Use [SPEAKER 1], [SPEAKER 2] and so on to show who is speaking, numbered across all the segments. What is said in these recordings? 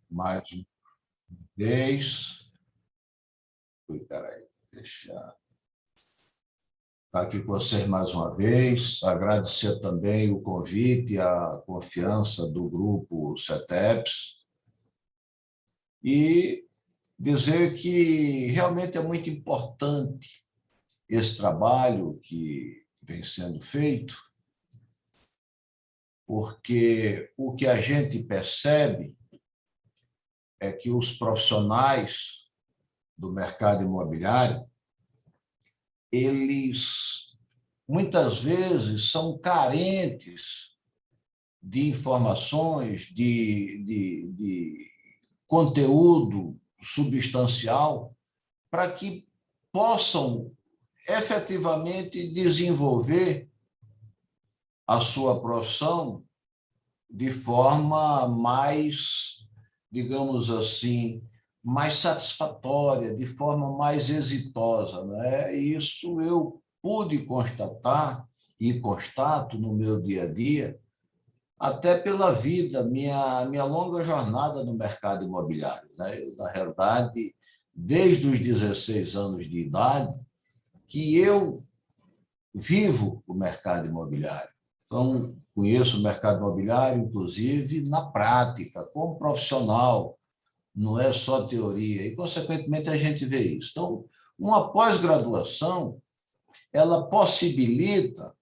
[SPEAKER 1] mais uma vez. Peraí, deixa eu estar aqui com vocês mais uma vez. Agradecer também o convite, a confiança do grupo CETEPS e dizer que realmente é muito importante esse trabalho que vem sendo feito, porque o que a gente percebe é que os profissionais do mercado imobiliário, eles muitas vezes são carentes de informações, de conteúdo substancial para que possam efetivamente desenvolver a sua profissão de forma mais, digamos assim, mais satisfatória, de forma mais exitosa, né? Isso eu pude constatar e constato no meu dia a dia, até pela vida, minha longa jornada no mercado imobiliário, né? Eu, na realidade, desde os 16 anos de idade, que eu vivo o mercado imobiliário. Então, conheço o mercado imobiliário, inclusive, na prática, como profissional, não é só teoria, e, consequentemente, a gente vê isso. Então, uma pós-graduação, ela possibilita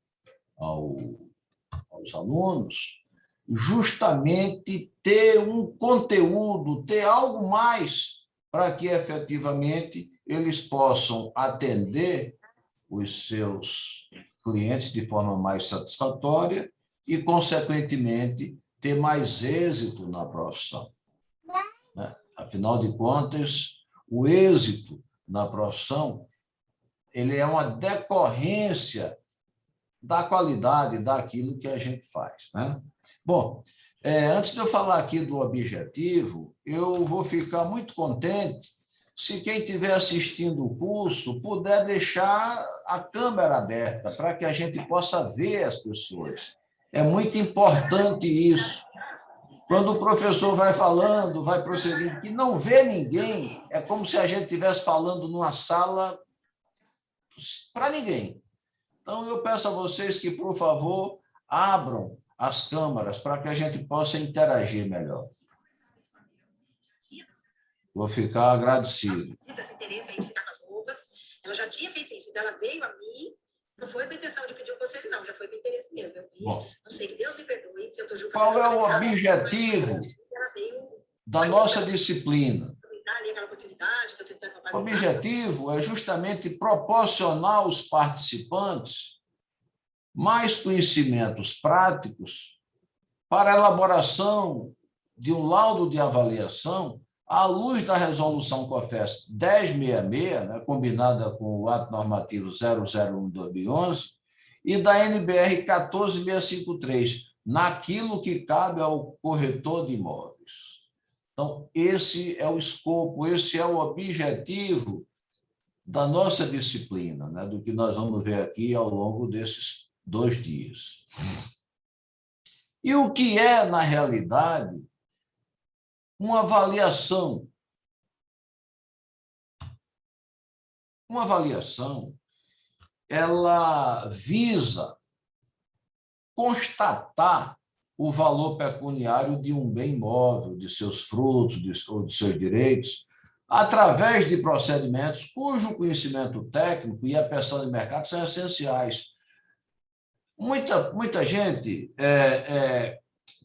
[SPEAKER 1] aos alunos justamente ter um conteúdo, ter algo mais para que, efetivamente, eles possam atender os seus clientes de forma mais satisfatória e, consequentemente, ter mais êxito na profissão, né? Afinal de contas, o êxito na profissão ele é uma decorrência da qualidade daquilo que a gente faz, né? Bom, antes de eu falar aqui do objetivo, eu vou ficar muito contente se quem estiver assistindo o curso puder deixar a câmera aberta para que a gente possa ver as pessoas. É muito importante isso. Quando o professor vai falando, vai prosseguindo, que não vê ninguém, é como se a gente estivesse falando numa sala para ninguém. Então, eu peço a vocês que, por favor, abram as câmaras para que a gente possa interagir melhor. Vou ficar agradecido.
[SPEAKER 2] Esse interesse aí de ficar com as roupas, ela já tinha feito isso, então ela veio a mim, não foi com a intenção de pedir o conselho, não, já foi com interesse mesmo. Eu vi, não sei, que Deus me perdoe se eu estou julgando.
[SPEAKER 1] Qual é o objetivo da nossa disciplina? O objetivo é justamente proporcionar aos participantes mais conhecimentos práticos para a elaboração de um laudo de avaliação à luz da resolução COFES 1066, né, combinada com o ato normativo 001/2011, e da NBR 14653, naquilo que cabe ao corretor de imóveis. Então, esse é o escopo, esse é o objetivo da nossa disciplina, né, do que nós vamos ver aqui ao longo desses 2 dias. E o que é, na realidade, uma avaliação? Uma avaliação, ela visa constatar o valor pecuniário de um bem imóvel, de seus frutos ou de seus direitos, através de procedimentos cujo conhecimento técnico e a percepção de mercado são essenciais. Muita gente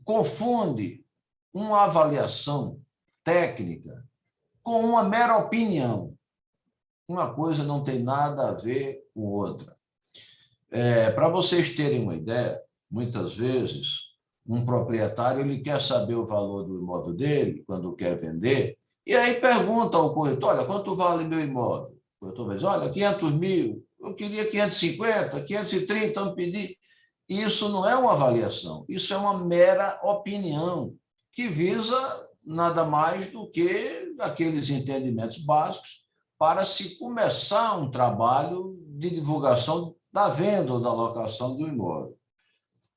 [SPEAKER 1] confunde uma avaliação técnica com uma mera opinião. Uma coisa não tem nada a ver com outra. Para vocês terem uma ideia, muitas vezes, um proprietário ele quer saber o valor do imóvel dele, quando quer vender, e aí pergunta ao corretor, olha, quanto vale meu imóvel? O corretor vai dizer, olha, 500 mil, eu queria 550, 530, eu pedi. Isso não é uma avaliação, isso é uma mera opinião, que visa nada mais do que aqueles entendimentos básicos para se começar um trabalho de divulgação da venda ou da locação do imóvel.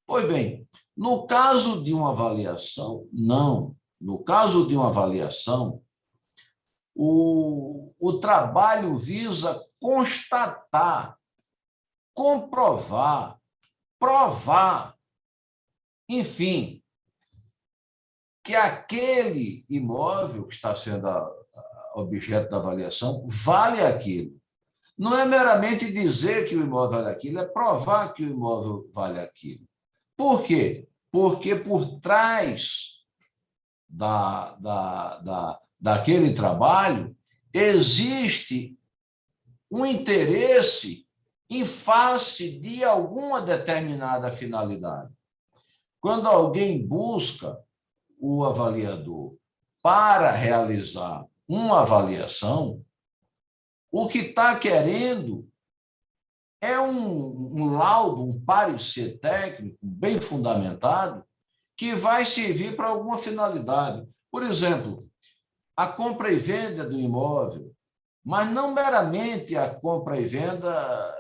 [SPEAKER 1] Pois bem, no caso de uma avaliação, não. no caso de uma avaliação, o trabalho visa constatar, comprovar, provar, enfim, que aquele imóvel que está sendo objeto da avaliação vale aquilo. Não é meramente dizer que o imóvel vale aquilo, é provar que o imóvel vale aquilo. Por quê? Porque por trás daquele trabalho existe um interesse em face de alguma determinada finalidade. Quando alguém busca o avaliador para realizar uma avaliação, o que está querendo é um laudo, um parecer técnico bem fundamentado que vai servir para alguma finalidade. Por exemplo, a compra e venda do imóvel, mas não meramente a compra e venda,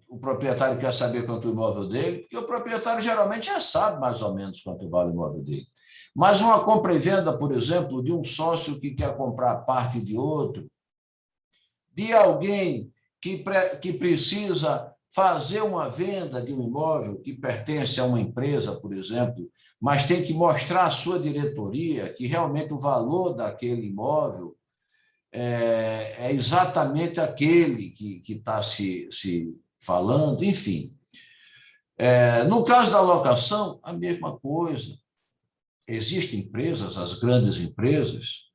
[SPEAKER 1] o proprietário quer saber quanto o imóvel dele, porque o proprietário geralmente já sabe mais ou menos quanto vale o imóvel dele. Mas uma compra e venda, por exemplo, de um sócio que quer comprar parte de outro, de alguém que precisa fazer uma venda de um imóvel que pertence a uma empresa, por exemplo, mas tem que mostrar à sua diretoria que realmente o valor daquele imóvel é exatamente aquele que está se falando, enfim. No caso da locação, a mesma coisa. Existem empresas, as grandes empresas,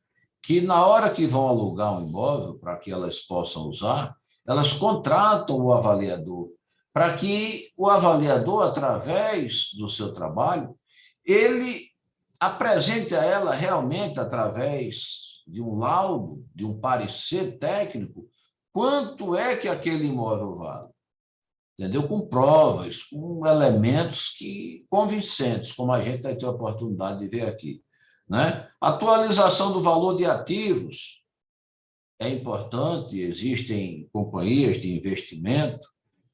[SPEAKER 1] que na hora que vão alugar um imóvel para que elas possam usar, elas contratam o avaliador, para que o avaliador, através do seu trabalho, ele apresente a ela realmente, através de um laudo, de um parecer técnico, quanto é que aquele imóvel vale. Entendeu? Com provas, com elementos convincentes, como a gente vai ter a oportunidade de ver aqui. Né? Atualização do valor de ativos é importante, existem companhias de investimento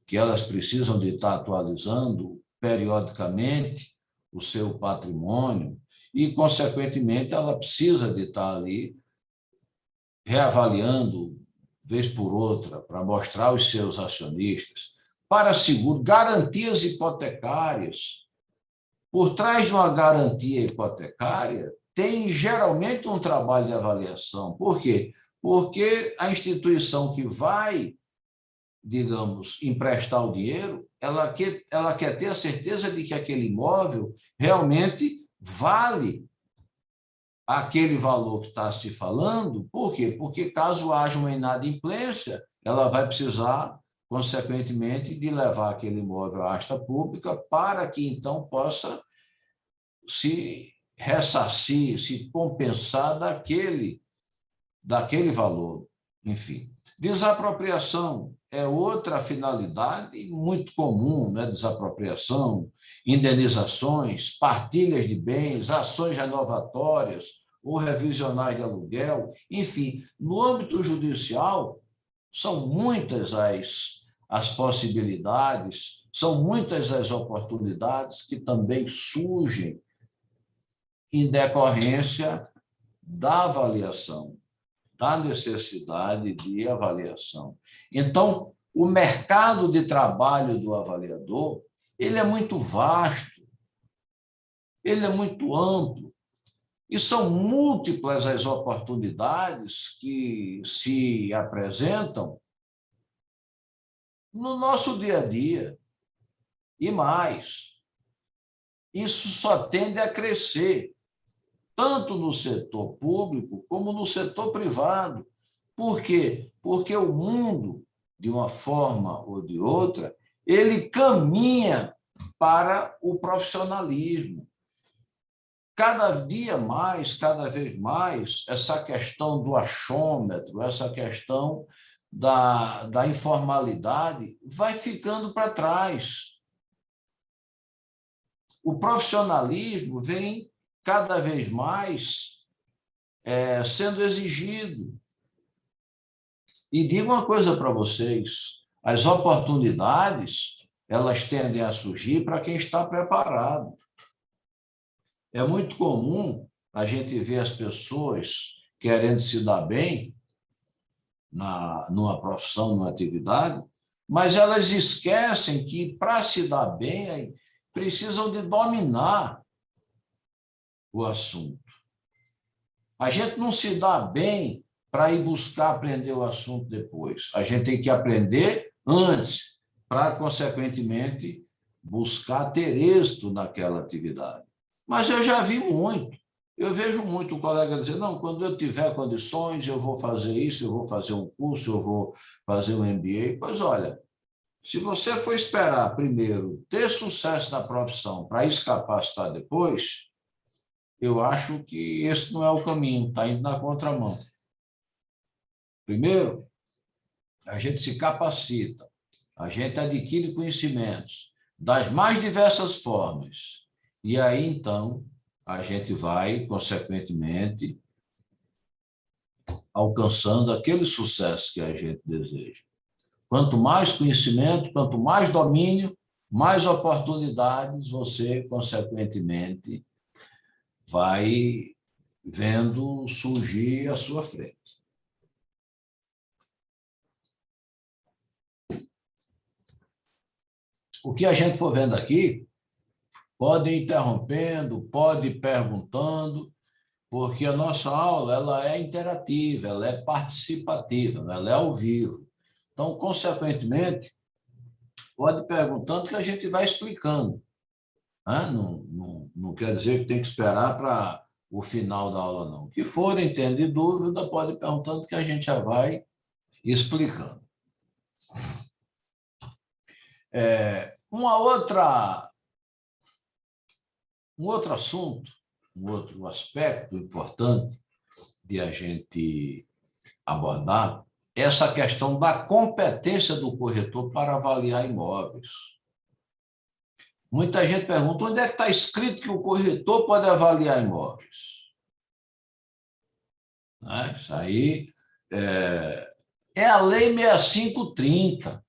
[SPEAKER 1] que elas precisam de estar atualizando periodicamente o seu patrimônio e, consequentemente, ela precisa de estar ali reavaliando, vez por outra, para mostrar aos seus acionistas, para seguro, garantias hipotecárias. Por trás de uma garantia hipotecária, tem geralmente um trabalho de avaliação. Por quê? Porque a instituição que vai, digamos, emprestar o dinheiro, ela quer ter a certeza de que aquele imóvel realmente vale aquele valor que está se falando. Por quê? Porque caso haja uma inadimplência, ela vai precisar, consequentemente, de levar aquele imóvel à asta pública para que, então, possa se ressarcir, se compensar daquele valor. Enfim, desapropriação é outra finalidade muito comum, né? Desapropriação, indenizações, partilhas de bens, ações renovatórias ou revisionais de aluguel. Enfim, no âmbito judicial, são muitas as possibilidades, são muitas as oportunidades que também surgem em decorrência da avaliação, da necessidade de avaliação. Então, o mercado de trabalho do avaliador, ele é muito vasto, ele é muito amplo, e são múltiplas as oportunidades que se apresentam no nosso dia a dia. E mais, isso só tende a crescer, tanto no setor público como no setor privado. Por quê? Porque o mundo, de uma forma ou de outra, ele caminha para o profissionalismo. Cada dia mais, cada vez mais, essa questão do achômetro, essa questão da informalidade vai ficando para trás. O profissionalismo vem cada vez mais sendo exigido. E digo uma coisa para vocês, as oportunidades, elas tendem a surgir para quem está preparado. É muito comum a gente vê as pessoas querendo se dar bem numa profissão, numa atividade, mas elas esquecem que, para se dar bem, precisam de dominar o assunto. A gente não se dá bem para ir buscar aprender o assunto depois. A gente tem que aprender antes, para, consequentemente, buscar ter êxito naquela atividade. Mas eu já vi muito. Eu vejo muito o colega dizer, não, quando eu tiver condições, eu vou fazer isso, eu vou fazer um curso, eu vou fazer um MBA. Pois olha, se você for esperar primeiro ter sucesso na profissão para ir se capacitar depois, eu acho que esse não é o caminho, está indo na contramão. Primeiro, a gente se capacita, a gente adquire conhecimentos das mais diversas formas, e aí, então, a gente vai, consequentemente, alcançando aquele sucesso que a gente deseja. Quanto mais conhecimento, quanto mais domínio, mais oportunidades você, consequentemente, vai vendo surgir à sua frente. O que a gente for vendo aqui, pode ir interrompendo, pode ir perguntando, porque a nossa aula ela é interativa, ela é participativa, ela é ao vivo. Então, consequentemente, pode ir perguntando que a gente vai explicando. Não quer dizer que tem que esperar para o final da aula, não. O que forem tendo de dúvida, pode ir perguntando que a gente já vai explicando. Um outro assunto, um outro aspecto importante de a gente abordar é essa questão da competência do corretor para avaliar imóveis. Muita gente pergunta, onde é que está escrito que o corretor pode avaliar imóveis? Isso aí é a Lei 6530.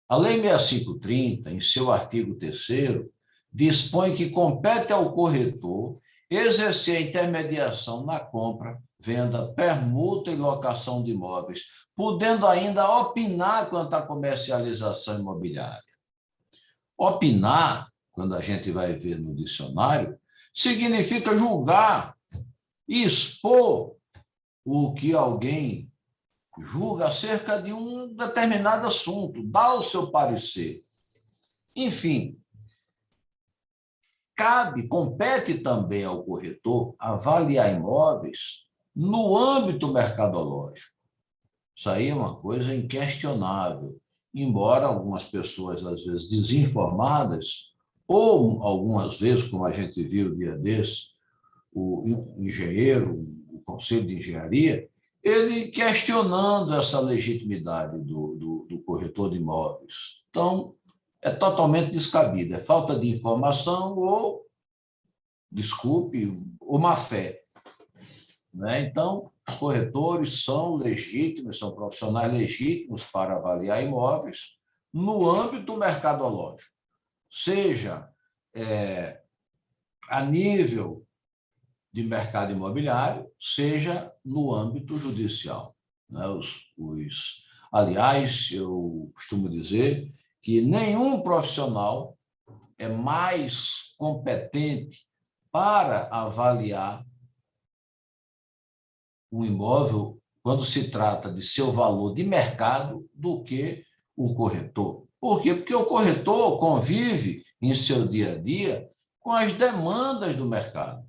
[SPEAKER 1] A Lei 6530, em seu artigo 3º, dispõe que compete ao corretor exercer a intermediação na compra, venda, permuta e locação de imóveis, podendo ainda opinar quanto à comercialização imobiliária. Opinar, quando a gente vai ver no dicionário, significa julgar e expor o que alguém julga acerca de um determinado assunto, dar o seu parecer. Enfim, compete também ao corretor avaliar imóveis no âmbito mercadológico. Isso aí é uma coisa inquestionável, embora algumas pessoas, às vezes, desinformadas, ou algumas vezes, como a gente viu o dia desse, o engenheiro, o Conselho de Engenharia, ele questionando essa legitimidade do corretor de imóveis. Então, é totalmente descabido, é falta de informação ou, desculpe, ou má-fé. Então, os corretores são legítimos, são profissionais legítimos para avaliar imóveis no âmbito mercadológico, seja a nível de mercado imobiliário, seja no âmbito judicial. Aliás, eu costumo dizer que nenhum profissional é mais competente para avaliar um imóvel quando se trata de seu valor de mercado do que o corretor. Por quê? Porque o corretor convive em seu dia a dia com as demandas do mercado.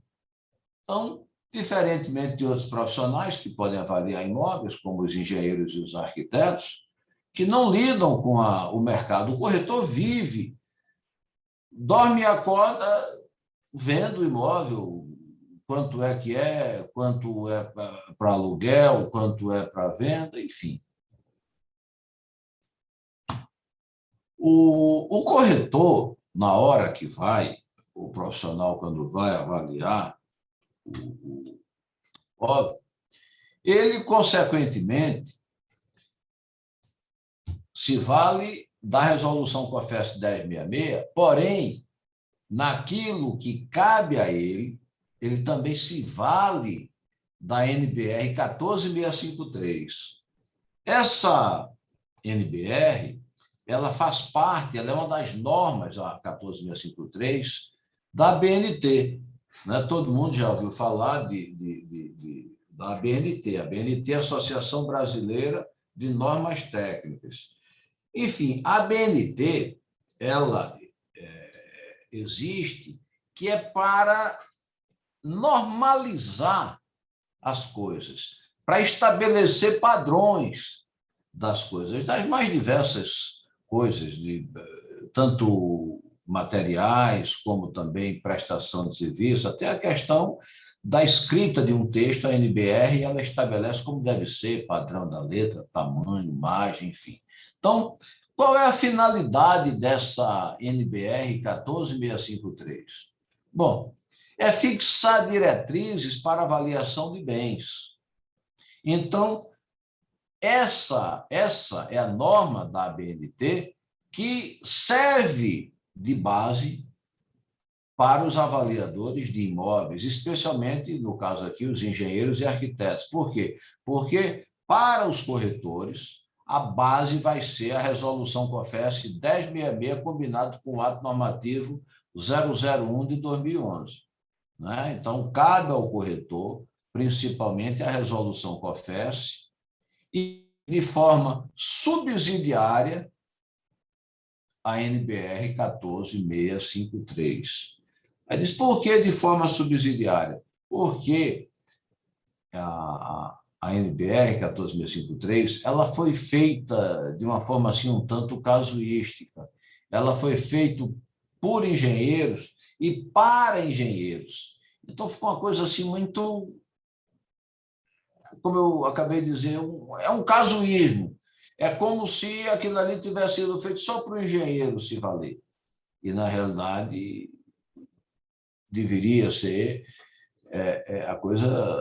[SPEAKER 1] Então, diferentemente de outros profissionais que podem avaliar imóveis, como os engenheiros e os arquitetos, que não lidam com o mercado, o corretor vive, dorme e acorda vendo o imóvel, quanto é que quanto é para aluguel, quanto é para venda, enfim. O corretor, na hora que o profissional, quando vai avaliar o imóvel, ele, consequentemente, se vale da resolução COFES 1066, porém, naquilo que cabe a ele, ele também se vale da NBR 14653. Essa NBR, ela faz parte, ela é uma das normas, a 14653, da BNT. Né? Todo mundo já ouviu falar da BNT. A BNT é a Associação Brasileira de Normas Técnicas. Enfim, a BNT, ela existe, que é para normalizar as coisas, para estabelecer padrões das coisas, das mais diversas coisas, tanto materiais, como também prestação de serviço, até a questão da escrita de um texto, a NBR, ela estabelece como deve ser, padrão da letra, tamanho, imagem, enfim. Então, qual é a finalidade dessa NBR 14653? Bom, é fixar diretrizes para avaliação de bens. Então, essa é a norma da ABNT que serve de base para os avaliadores de imóveis, especialmente, no caso aqui, os engenheiros e arquitetos. Por quê? Porque, para os corretores, a base vai ser a resolução COFESC 1066, combinado com o ato normativo 001 de 2011. Né? Então, cabe ao corretor, principalmente, a resolução COFESC e, de forma subsidiária, a NBR 14653. Aí diz, por que de forma subsidiária? Porque a NBR 14653, ela foi feita de uma forma assim um tanto casuística. Ela foi feita por engenheiros e para engenheiros. Então, ficou uma coisa assim muito, como eu acabei de dizer, é um casuísmo. É como se aquilo ali tivesse sido feito só para o engenheiro se valer. E, na realidade, deveria ser a coisa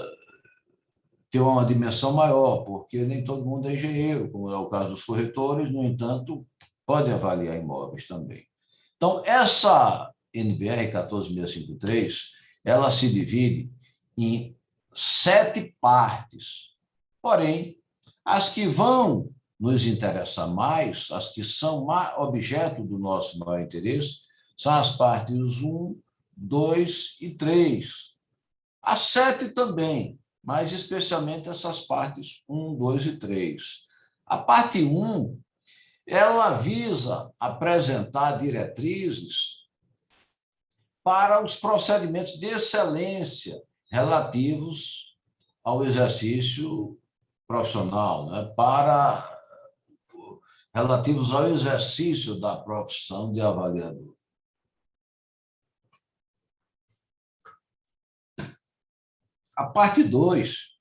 [SPEAKER 1] ter uma dimensão maior, porque nem todo mundo é engenheiro, como é o caso dos corretores, no entanto, podem avaliar imóveis também. Então, essa NBR 14653, ela se divide em 7 partes. Porém, as que vão nos interessar mais, as que são objeto do nosso maior interesse, são as partes 1, 2 e 3. As 7 também, mas especialmente essas partes 1, 2 e 3. A parte 1, ela visa apresentar diretrizes para os procedimentos de excelência relativos ao exercício profissional, né? Relativos ao exercício da profissão de avaliador. A parte 2,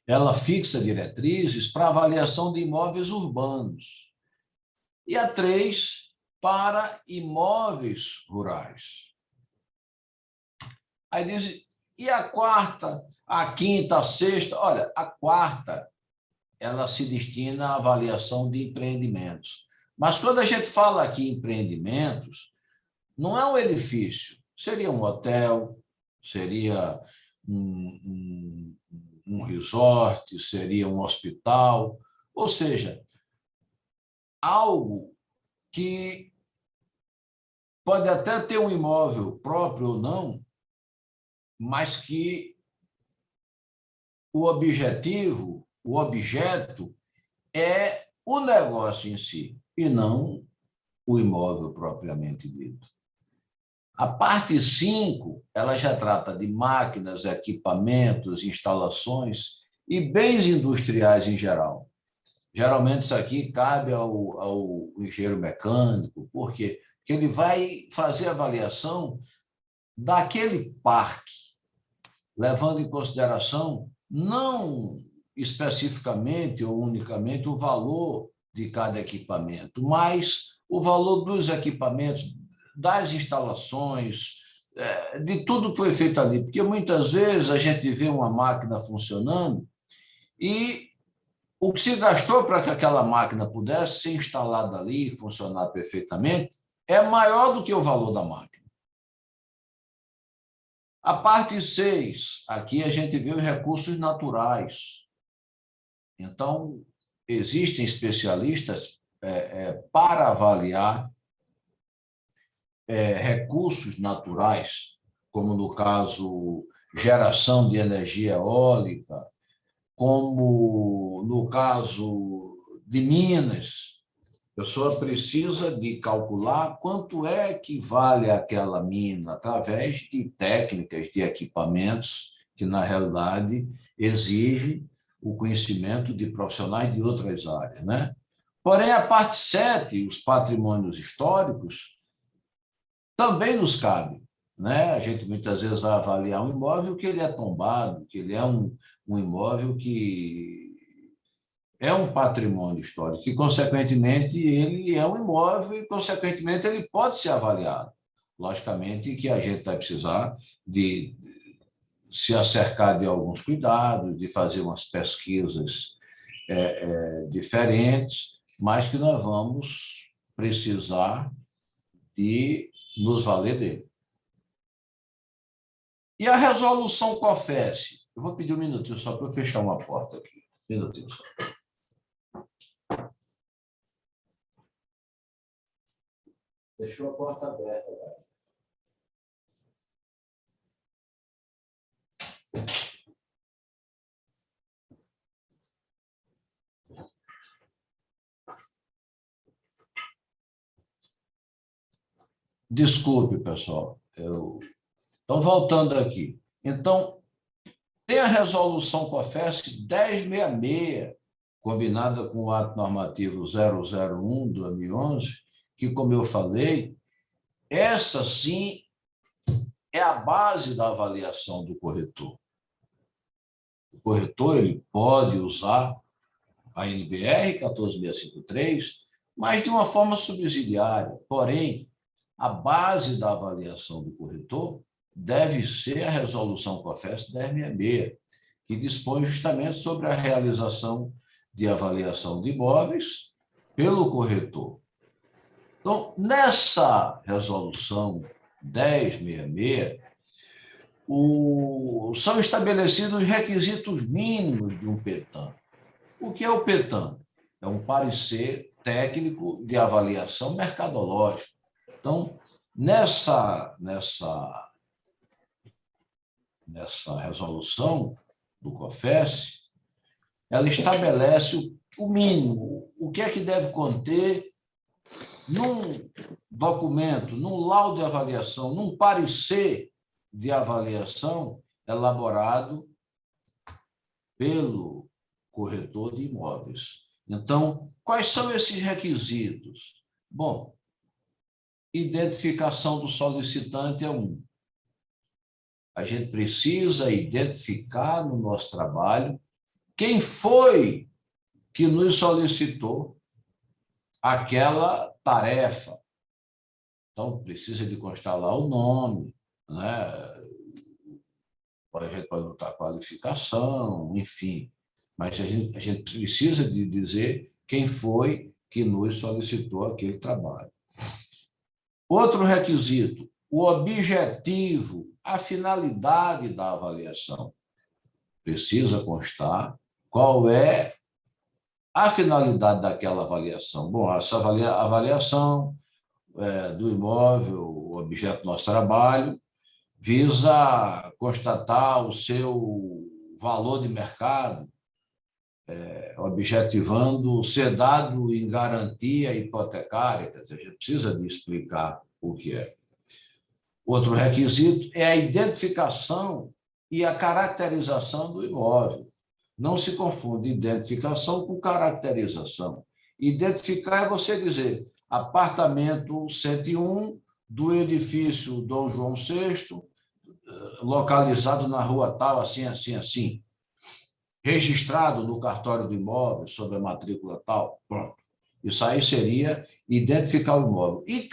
[SPEAKER 1] ela fixa diretrizes para avaliação de imóveis urbanos. E a 3, para imóveis rurais. Aí diz, e a 4ª, a 5ª, a 6ª? Olha, a 4ª, ela se destina à avaliação de empreendimentos. Mas quando a gente fala aqui em empreendimentos, não é um edifício, seria um hotel, seria um resort, seria um hospital, ou seja, algo que pode até ter um imóvel próprio ou não, mas que o objetivo, o objeto, é o negócio em si, e não o imóvel propriamente dito. A parte 5, ela já trata de máquinas, equipamentos, instalações e bens industriais em geral. Geralmente isso aqui cabe ao engenheiro mecânico, por quê? Porque ele vai fazer a avaliação daquele parque, levando em consideração não especificamente ou unicamente o valor de cada equipamento, mas o valor dos equipamentos, das instalações, de tudo que foi feito ali. Porque muitas vezes a gente vê uma máquina funcionando e o que se gastou para que aquela máquina pudesse ser instalada ali e funcionar perfeitamente é maior do que o valor da máquina. A parte 6, aqui a gente vê os recursos naturais. Então, existem especialistas para avaliar recursos naturais, como no caso geração de energia eólica, como no caso de minas. A pessoa precisa de calcular quanto é que vale aquela mina através de técnicas, de equipamentos que, na realidade, exigem o conhecimento de profissionais de outras áreas, né? Porém, a parte 7, os patrimônios históricos, também nos cabe, né? A gente muitas vezes vai avaliar um imóvel que ele é tombado, que ele é um imóvel que é um patrimônio histórico, e, consequentemente, ele é um imóvel e, consequentemente, ele pode ser avaliado. Logicamente que a gente vai precisar de se acercar de alguns cuidados, de fazer umas pesquisas diferentes, mas que nós vamos precisar de nos valer dele. E a resolução COFES? Eu vou pedir um minutinho só para eu fechar uma porta aqui. Um minutinho só. Deixou a porta aberta, cara. Desculpe, pessoal. Então, voltando aqui. Então, tem a resolução COFES 1066, combinada com o ato normativo 001/2011, que, como eu falei, essa sim é a base da avaliação do corretor. O corretor ele pode usar a NBR 14653, mas de uma forma subsidiária. Porém, a base da avaliação do corretor deve ser a resolução COFES 1066, que dispõe justamente sobre a realização de avaliação de imóveis pelo corretor. Então, nessa resolução 1066, são estabelecidos os requisitos mínimos de um PETAM. O que é o PETAM? É um parecer técnico de avaliação mercadológica. Então, nessa resolução do COFES, ela estabelece o mínimo, o que é que deve conter num documento, num laudo de avaliação, num parecer de avaliação elaborado pelo corretor de imóveis. Então, quais são esses requisitos? Bom, identificação do solicitante é um. A gente precisa identificar no nosso trabalho quem foi que nos solicitou aquela tarefa. Então, precisa de constar lá o nome, né? A gente pode botar qualificação, enfim. Mas a gente precisa de dizer quem foi que nos solicitou aquele trabalho. Outro requisito, o objetivo, a finalidade da avaliação. Precisa constar qual é a finalidade daquela avaliação. Bom, essa avaliação do imóvel, o objeto do nosso trabalho, visa constatar o seu valor de mercado, objetivando ser dado em garantia hipotecária. Quer dizer, a gente precisa de explicar o que é. Outro requisito é a identificação e a caracterização do imóvel. Não se confunde identificação com caracterização. Identificar é você dizer apartamento 101 do edifício Dom João VI, localizado na rua tal, assim, assim, assim. Registrado no cartório do imóvel, sob a matrícula tal. Pronto. Isso aí seria identificar o imóvel. E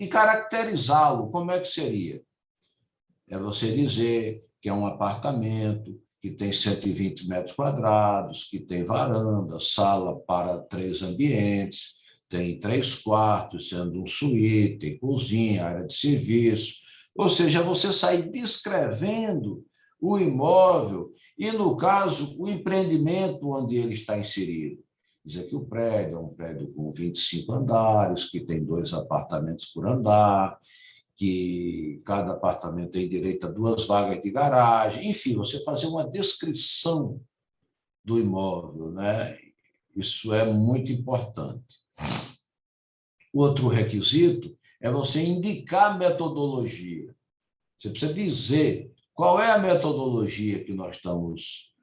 [SPEAKER 1] caracterizá-lo, como é que seria? É você dizer que é um apartamento que tem 120 metros quadrados, que tem varanda, sala para 3 ambientes, tem 3 quartos, sendo um suíte, tem cozinha, área de serviço, Ou seja, você sair descrevendo o imóvel e, no caso, o empreendimento onde ele está inserido. Dizer que o prédio é um prédio com 25 andares, que tem 2 apartamentos por andar, que cada apartamento tem direito a 2 vagas de garagem. Enfim, você fazer uma descrição do imóvel, né? Isso é muito importante. Outro requisito é você indicar metodologia. Você precisa dizer qual é a metodologia que nós estamos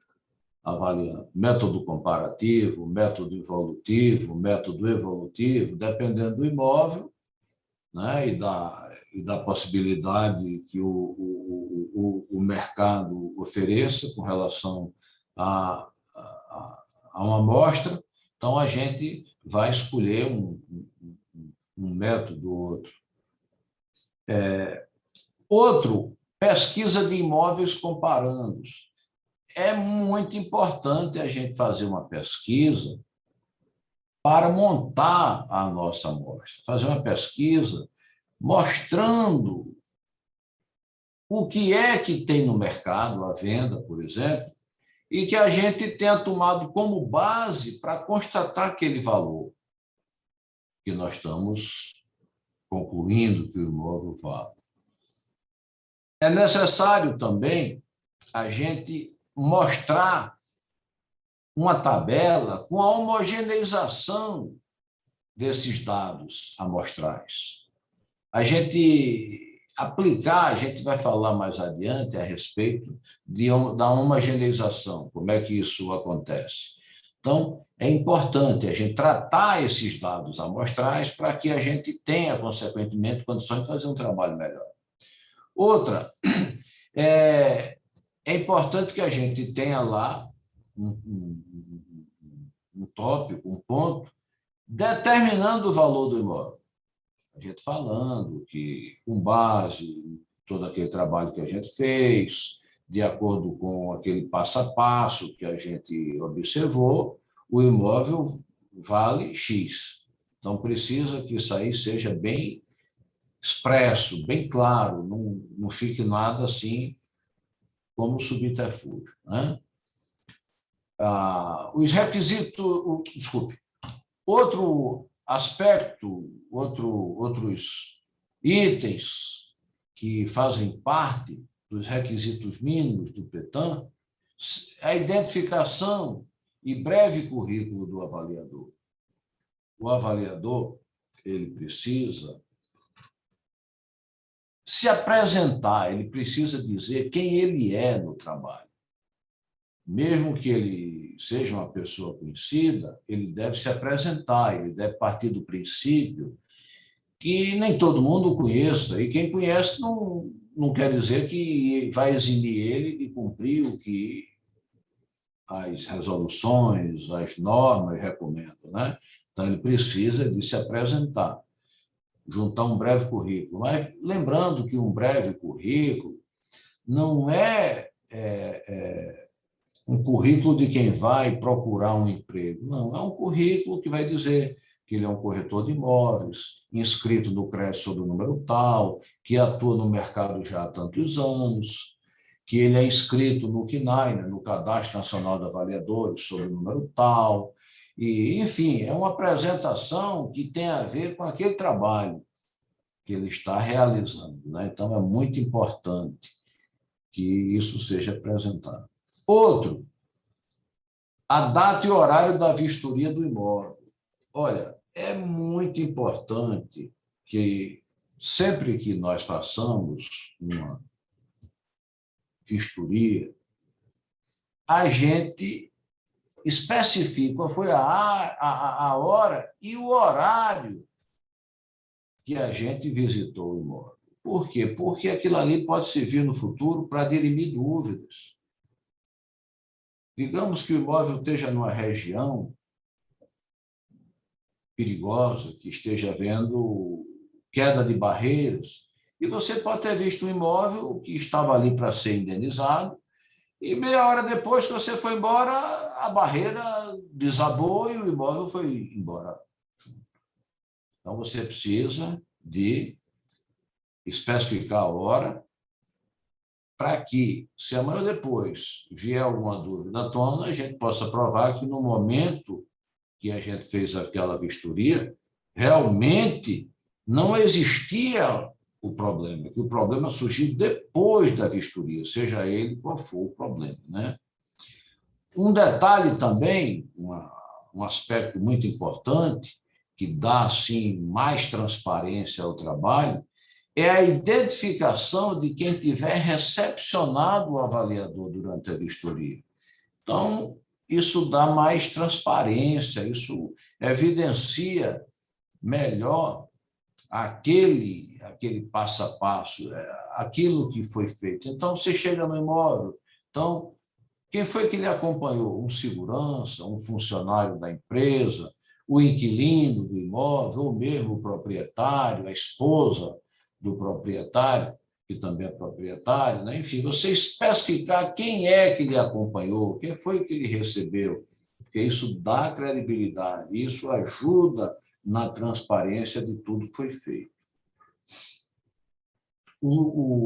[SPEAKER 1] avaliando. Método comparativo, método involutivo, método evolutivo, dependendo do imóvel, né, e da possibilidade que o mercado ofereça com relação a uma amostra. Então, a gente vai escolher um método ou outro. Outro, pesquisa de imóveis comparandos. É muito importante a gente fazer uma pesquisa para montar a nossa amostra. Fazer uma pesquisa mostrando o que é que tem no mercado, à venda, por exemplo, e que a gente tenha tomado como base para constatar aquele valor que nós estamos concluindo que o imóvel vale. É necessário também a gente mostrar uma tabela com a homogeneização desses dados amostrais. A gente aplicar, a gente vai falar mais adiante a respeito da homogeneização, como é que isso acontece. Então, é importante a gente tratar esses dados amostrais para que a gente tenha, consequentemente, condições de fazer um trabalho melhor. Outra, é importante que a gente tenha lá um tópico, um ponto, determinando o valor do imóvel. A gente falando que, com base em todo aquele trabalho que a gente fez, de acordo com aquele passo a passo que a gente observou, o imóvel vale X. Então, precisa que isso aí seja bem expresso, bem claro, não fique nada assim como subterfúgio, né? Os requisitos, desculpe, outro aspecto, outros itens que fazem parte dos requisitos mínimos do PETAM é a identificação e breve currículo do avaliador. O avaliador, ele precisa se apresentar, ele precisa dizer quem ele é no trabalho. Mesmo que ele seja uma pessoa conhecida, ele deve se apresentar, ele deve partir do princípio que nem todo mundo o conheça, e quem conhece não quer dizer que vai eximir ele de cumprir o que as resoluções, as normas recomendam, né? Então, ele precisa de se apresentar, juntar um breve currículo. Mas lembrando que um breve currículo não é um currículo de quem vai procurar um emprego. Não, é um currículo que vai dizer que ele é um corretor de imóveis, inscrito no CREA sob o número tal, que atua no mercado já há tantos anos, que ele é inscrito no CNAE, né, no Cadastro Nacional de Avaliadores, sob o número tal. E, enfim, é uma apresentação que tem a ver com aquele trabalho que ele está realizando, né? Então, é muito importante que isso seja apresentado. Outro, a data e horário da vistoria do imóvel. Olha, é muito importante que, sempre que nós façamos uma vistoria, a gente especifique qual foi a hora e o horário que a gente visitou o imóvel. Por quê? Porque aquilo ali pode servir no futuro para dirimir dúvidas. Digamos que o imóvel esteja numa região perigosa, que esteja havendo queda de barreiras, e você pode ter visto um imóvel que estava ali para ser indenizado, e meia hora depois que você foi embora, a barreira desabou e o imóvel foi embora. Então, você precisa de especificar a hora, para que, se amanhã ou depois vier alguma dúvida à tona, a gente possa provar que no momento que a gente fez aquela vistoria, realmente não existia o problema, que o problema surgiu depois da vistoria, seja ele qual for o problema, né? Um detalhe também, um aspecto muito importante, que dá, assim, mais transparência ao trabalho, é a identificação de quem tiver recepcionado o avaliador durante a vistoria. Então, isso dá mais transparência, isso evidencia melhor aquele passo a passo, aquilo que foi feito. Então, você chega no imóvel, então, quem foi que lhe acompanhou? Um segurança, um funcionário da empresa, o inquilino do imóvel, ou mesmo o proprietário, a esposa do proprietário, que também é proprietário, né? Enfim, você especificar quem é que lhe acompanhou, quem foi que lhe recebeu, porque isso dá credibilidade, isso ajuda na transparência de tudo que foi feito.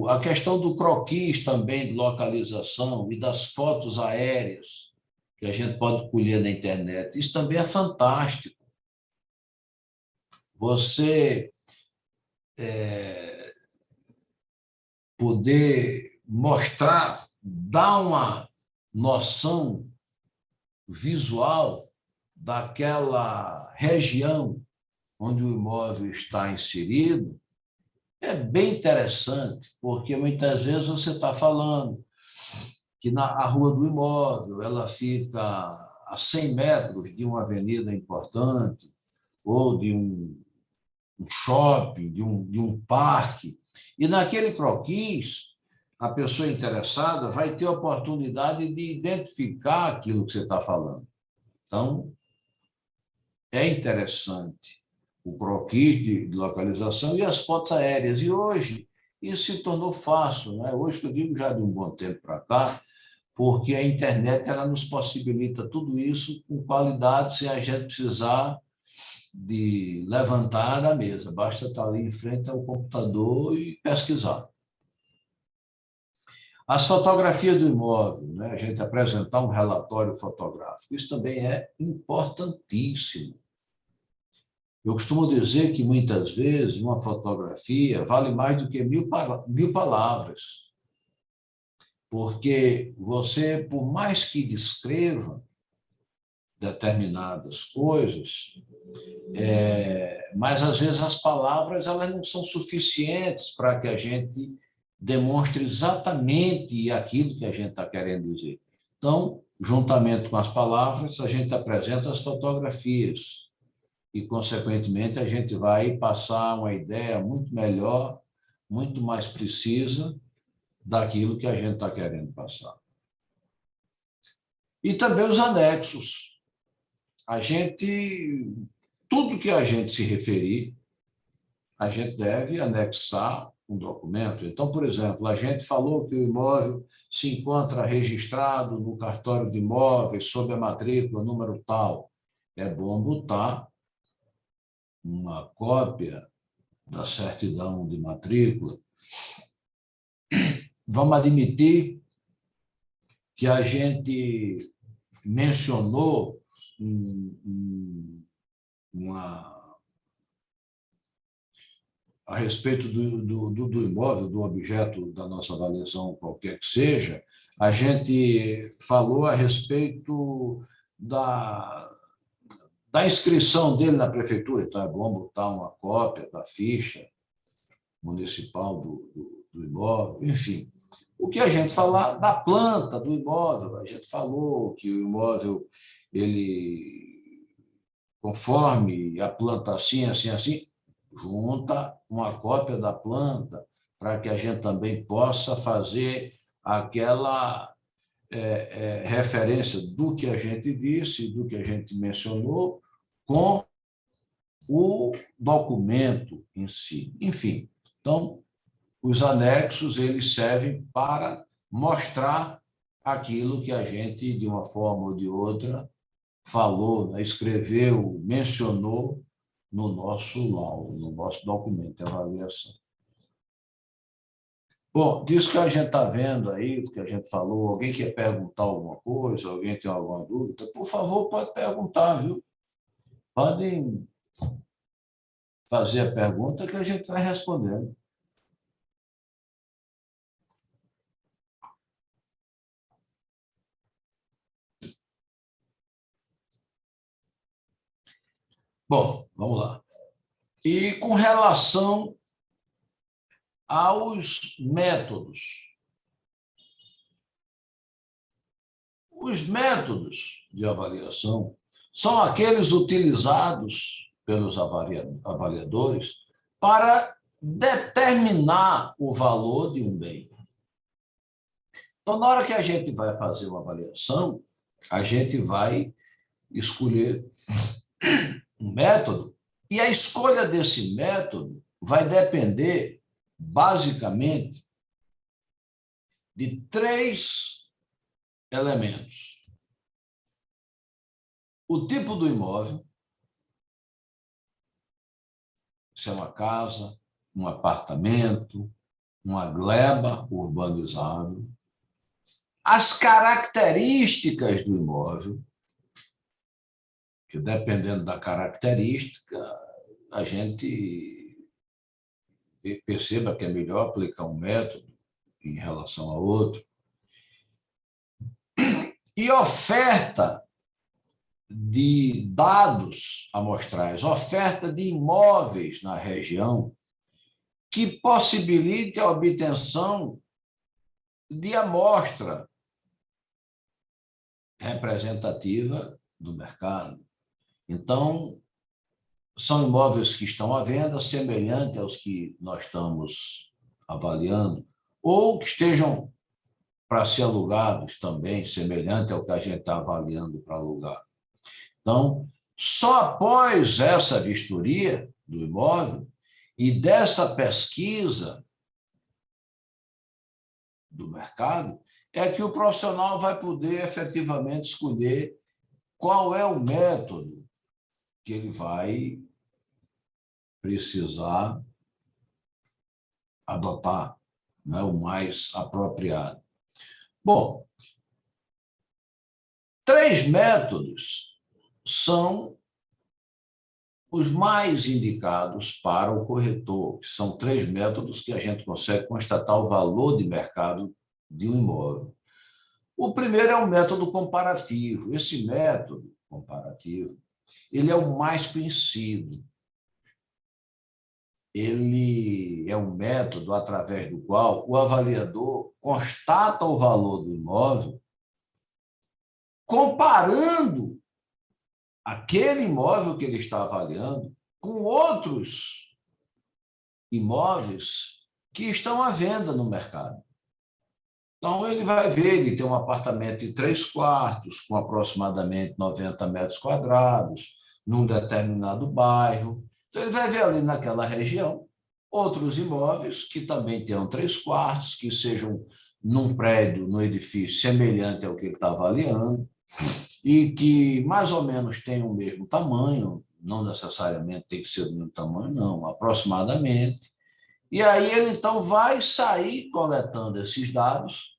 [SPEAKER 1] A questão do croquis também, de localização, e das fotos aéreas, que a gente pode colher na internet, isso também é fantástico. Você poder mostrar, dar uma noção visual daquela região onde o imóvel está inserido, é bem interessante, porque muitas vezes você está falando que a rua do imóvel ela fica a 100 metros de uma avenida importante, ou de um shopping, de um parque, e naquele croquis, a pessoa interessada vai ter a oportunidade de identificar aquilo que você está falando. Então, é interessante o croquis de localização e as fotos aéreas. E hoje, isso se tornou fácil, né? Hoje, que eu digo já de um bom tempo para cá, porque a internet ela nos possibilita tudo isso com qualidade, sem a gente precisar de levantar da mesa. Basta estar ali em frente ao computador e pesquisar. As fotografias do imóvel, né? A gente apresentar um relatório fotográfico, isso também é importantíssimo. Eu costumo dizer que, muitas vezes, uma fotografia vale mais do que mil palavras, porque você, por mais que descreva determinadas coisas, mas, às vezes, as palavras elas não são suficientes para que a gente demonstre exatamente aquilo que a gente está querendo dizer. Então, juntamente com as palavras, a gente apresenta as fotografias, e, consequentemente, a gente vai passar uma ideia muito melhor, muito mais precisa daquilo que a gente está querendo passar. E também os anexos. Tudo que a gente se referir, a gente deve anexar um documento. Então, por exemplo, a gente falou que o imóvel se encontra registrado no cartório de imóveis sob a matrícula número tal. É bom botar uma cópia da certidão de matrícula. Vamos admitir que a gente mencionou a respeito do imóvel, do objeto da nossa avaliação, qualquer que seja, a gente falou a respeito da inscrição dele na prefeitura. Então, é bom botar uma cópia da ficha municipal do imóvel, enfim. O que a gente falar da planta do imóvel, a gente falou que o imóvel, ele, conforme a planta assim, junta uma cópia da planta para que a gente também possa fazer aquela referência do que a gente disse, do que a gente mencionou, com o documento em si. Enfim, então, os anexos eles servem para mostrar aquilo que a gente, de uma forma ou de outra, falou, né, escreveu, mencionou no nosso laudo, no nosso documento de avaliação. Bom, disso que a gente está vendo aí, do que a gente falou, alguém quer perguntar alguma coisa, alguém tem alguma dúvida, por favor, pode perguntar, viu? Podem fazer a pergunta que a gente vai respondendo. Bom, vamos lá. E com relação aos métodos. Os métodos de avaliação são aqueles utilizados pelos avaliadores para determinar o valor de um bem. Então, na hora que a gente vai fazer uma avaliação, a gente vai escolher um método, e a escolha desse método vai depender, basicamente, de 3 elementos. O tipo do imóvel, se é uma casa, um apartamento, uma gleba urbanizável. As características do imóvel, que dependendo da característica, a gente perceba que é melhor aplicar um método em relação a outro. E oferta de dados amostrais, oferta de imóveis na região que possibilite a obtenção de amostra representativa do mercado. Então, são imóveis que estão à venda, semelhantes aos que nós estamos avaliando, ou que estejam para ser alugados também, semelhante ao que a gente está avaliando para alugar. Então, só após essa vistoria do imóvel e dessa pesquisa do mercado, é que o profissional vai poder efetivamente escolher qual é o método que ele vai precisar adotar, né, o mais apropriado. Bom, 3 métodos são os mais indicados para o corretor, que são 3 métodos que a gente consegue constatar o valor de mercado de um imóvel. O primeiro é o método comparativo. Esse método comparativo, ele é o mais conhecido. Ele é um método através do qual o avaliador constata o valor do imóvel comparando aquele imóvel que ele está avaliando com outros imóveis que estão à venda no mercado. Então, ele vai ver, ele tem um apartamento de 3 quartos, com aproximadamente 90 metros quadrados, num determinado bairro. Então, ele vai ver ali naquela região outros imóveis que também tenham 3 quartos, que sejam num prédio, num edifício semelhante ao que ele está avaliando, e que mais ou menos tenham o mesmo tamanho, não necessariamente tem que ser do mesmo tamanho, não, aproximadamente. E aí ele, então, vai sair coletando esses dados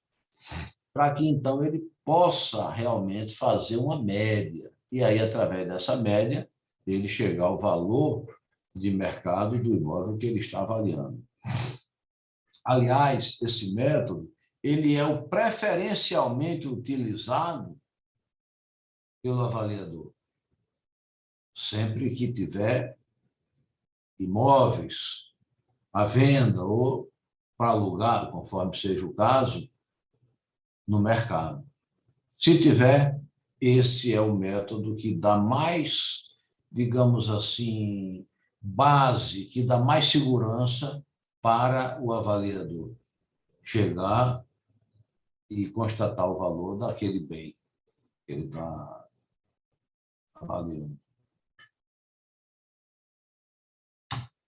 [SPEAKER 1] para que, então, ele possa realmente fazer uma média. E aí, através dessa média, ele chegar ao valor de mercado do imóvel que ele está avaliando. Aliás, esse método, ele é o preferencialmente utilizado pelo avaliador. Sempre que tiver imóveis à venda ou para alugar, conforme seja o caso, no mercado. Se tiver, esse é o método que dá mais, digamos assim, base, que dá mais segurança para o avaliador chegar e constatar o valor daquele bem que ele está avaliando.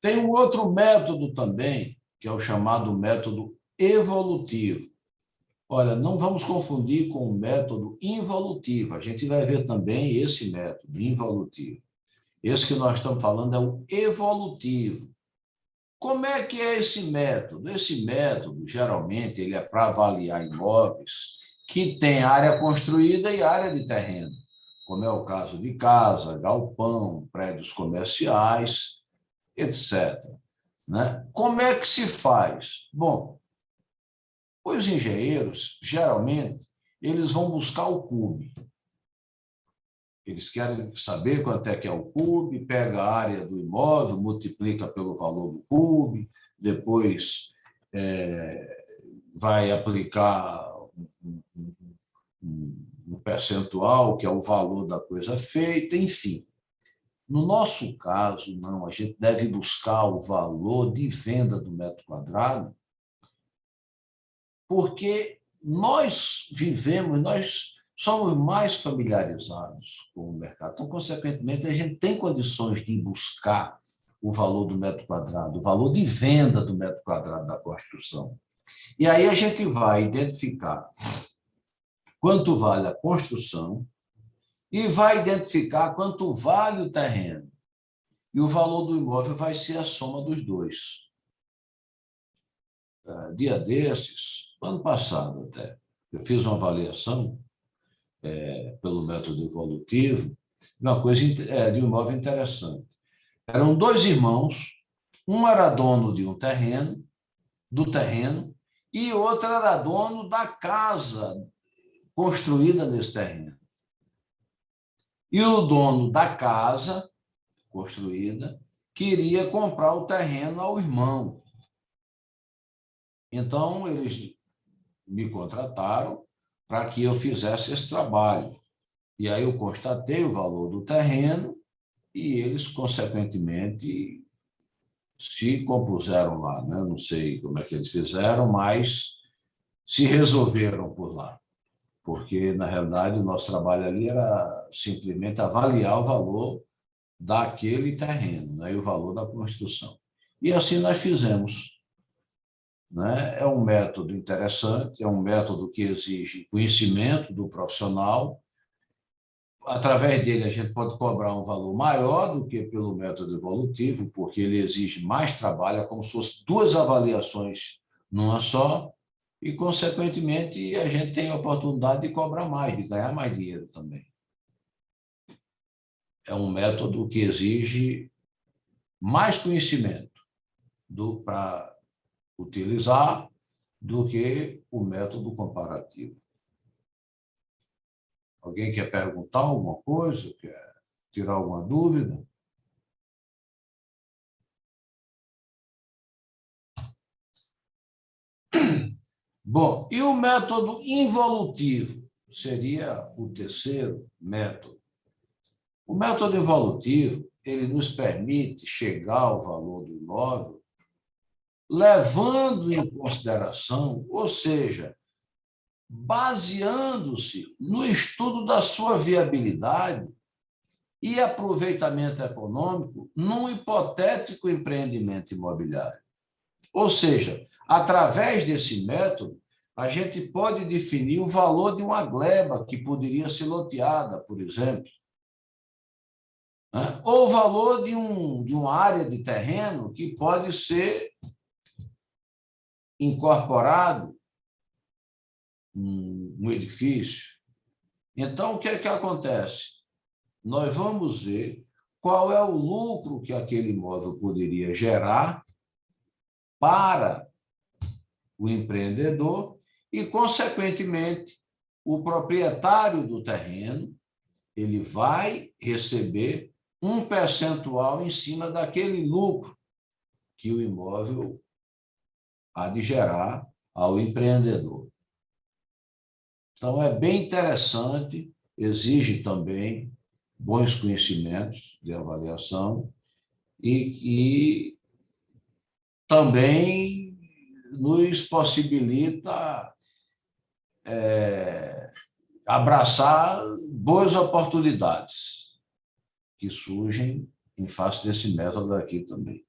[SPEAKER 1] Tem um outro método também, que é o chamado método evolutivo. Olha, não vamos confundir com o método involutivo. A gente vai ver também esse método involutivo. Esse que nós estamos falando é o evolutivo. Como é que é esse método? Esse método, geralmente, ele é para avaliar imóveis que têm área construída e área de terreno, como é o caso de casa, galpão, prédios comerciais, etc. Né? Como é que se faz? Bom, os engenheiros, geralmente, eles vão buscar o CUB. Eles querem saber quanto é que é o CUB, pega a área do imóvel, multiplica pelo valor do CUB, depois vai aplicar um percentual, que é o valor da coisa feita, enfim. No nosso caso, não, a gente deve buscar o valor de venda do metro quadrado, porque nós vivemos, nós somos mais familiarizados com o mercado. Então, consequentemente, a gente tem condições de buscar o valor do metro quadrado, o valor de venda do metro quadrado da construção. E aí a gente vai identificar quanto vale a construção e vai identificar quanto vale o terreno. E o valor do imóvel vai ser a soma dos dois. Dia desses, ano passado até, eu fiz uma avaliação pelo método evolutivo de uma coisa de um imóvel interessante. Eram dois irmãos, um era dono de um terreno, do terreno, e outro era dono da casa construída nesse terreno. E o dono da casa construída queria comprar o terreno ao irmão. Então, eles me contrataram para que eu fizesse esse trabalho. E aí eu constatei o valor do terreno e eles, consequentemente, se compuseram lá. Né? Não sei como é que eles fizeram, mas se resolveram por lá. Porque, na realidade, o nosso trabalho ali era simplesmente avaliar o valor daquele terreno, né? E o valor da construção. E assim nós fizemos. Né? É um método interessante, é um método que exige conhecimento do profissional. Através dele, a gente pode cobrar um valor maior do que pelo método evolutivo, porque ele exige mais trabalho, é como se fossem duas avaliações numa só, e, consequentemente, a gente tem a oportunidade de cobrar mais, de ganhar mais dinheiro também. É um método que exige mais conhecimento para utilizar do que o método comparativo. Alguém quer perguntar alguma coisa? Quer tirar alguma dúvida? Bom, e o método involutivo seria o terceiro método. O método involutivo, ele nos permite chegar ao valor do imóvel levando em consideração, ou seja, baseando-se no estudo da sua viabilidade e aproveitamento econômico num hipotético empreendimento imobiliário. Ou seja, através desse método, a gente pode definir o valor de uma gleba que poderia ser loteada, por exemplo, né? Ou o valor de uma área de terreno que pode ser incorporado um edifício. Então, o que é que acontece? Nós vamos ver qual é o lucro que aquele imóvel poderia gerar para o empreendedor e, consequentemente, o proprietário do terreno ele vai receber um percentual em cima daquele lucro que o imóvel há de gerar ao empreendedor. Então, é bem interessante, exige também bons conhecimentos de avaliação e também nos possibilita abraçar boas oportunidades que surgem em face desse método aqui também.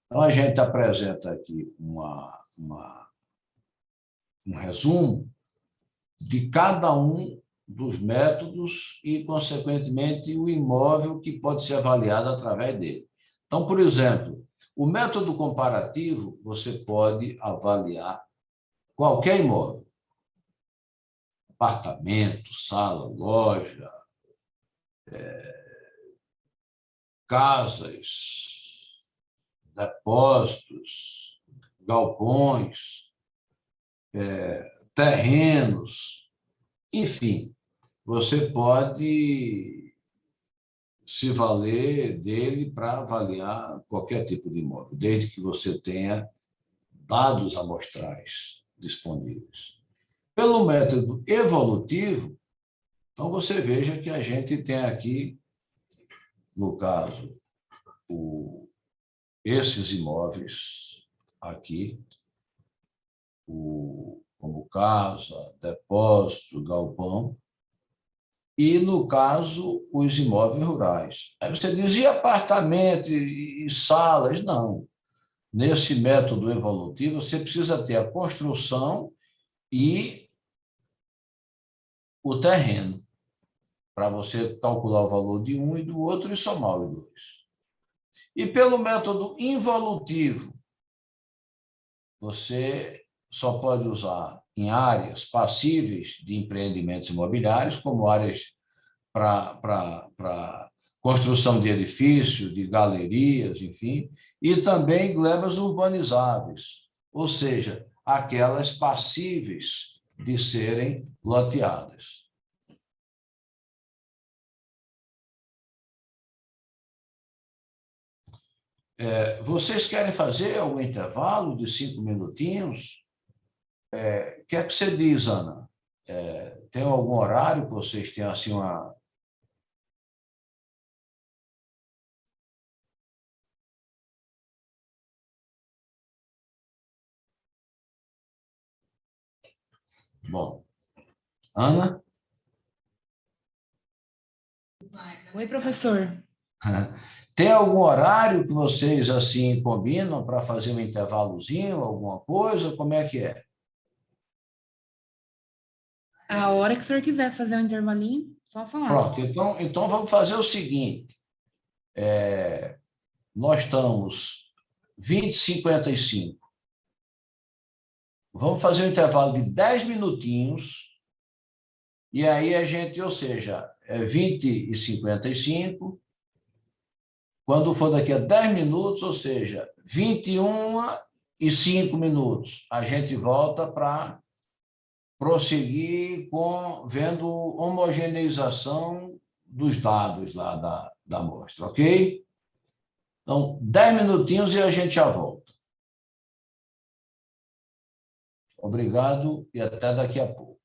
[SPEAKER 1] Então, a gente apresenta aqui um resumo de cada um dos métodos e, consequentemente, o imóvel que pode ser avaliado através dele. Então, por exemplo, O método comparativo, você pode avaliar qualquer imóvel, apartamento, sala, loja, casas, depósitos, galpões, terrenos, enfim, você pode se valer dele para avaliar qualquer tipo de imóvel, desde que você tenha dados amostrais disponíveis. Pelo método evolutivo, então você veja que a gente tem aqui, no caso, esses imóveis aqui, como casa, depósito, galpão, e, no caso, os imóveis rurais. Aí você diz, e apartamento e salas? Não. Nesse método evolutivo, você precisa ter a construção e o terreno, para você calcular o valor de um e do outro e somar os dois. E pelo método involutivo, você só pode usar em áreas passíveis de empreendimentos imobiliários, como áreas para construção de edifícios, de galerias, enfim, e também glebas urbanizáveis, ou seja, aquelas passíveis de serem loteadas. Vocês querem fazer algum intervalo de 5 minutinhos? O que é que você diz, Ana? Tem algum horário que vocês tenham assim uma... Bom, Ana?
[SPEAKER 3] Oi, professor.
[SPEAKER 1] Tem algum horário que vocês assim combinam para fazer um intervalozinho, alguma coisa? Como é que é?
[SPEAKER 3] A hora que o senhor quiser fazer um intervalinho, só falar.
[SPEAKER 1] Pronto, então vamos fazer o seguinte. Nós estamos 20h55. Vamos fazer um intervalo de 10 minutinhos, e aí a gente, ou seja, 20h55, quando for daqui a 10 minutos, ou seja, 21h05, a gente volta para prosseguir vendo homogeneização dos dados lá da amostra, ok? Então, 10 minutinhos e a gente já volta. Obrigado e até daqui a pouco.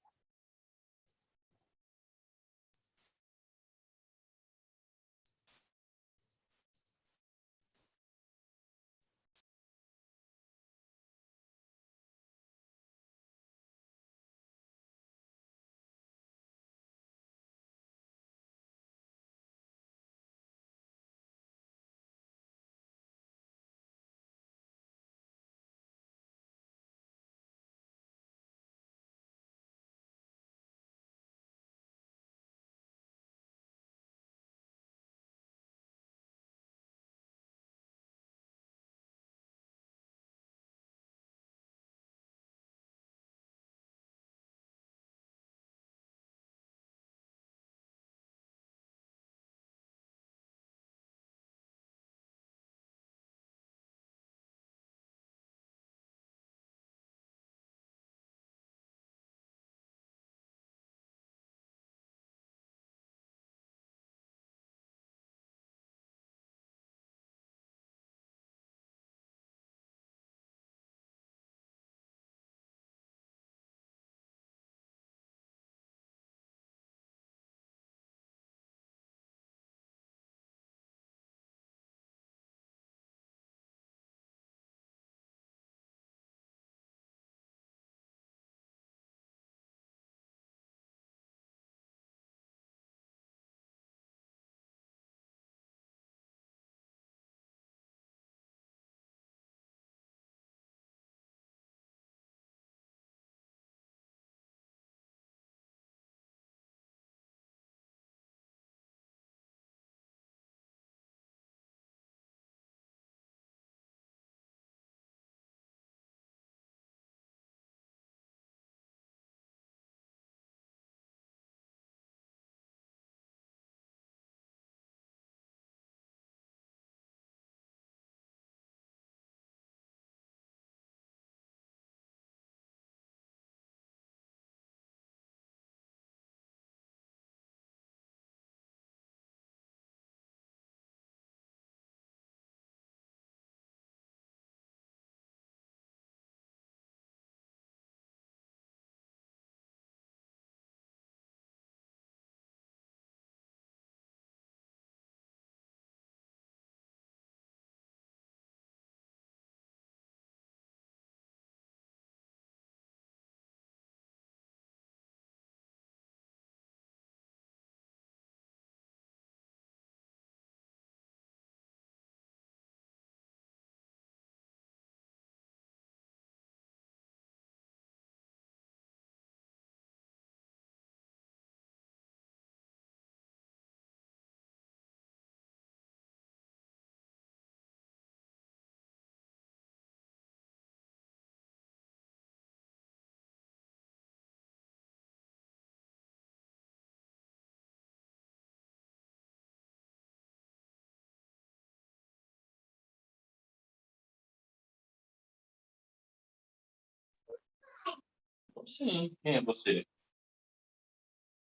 [SPEAKER 4] Sim, quem é você?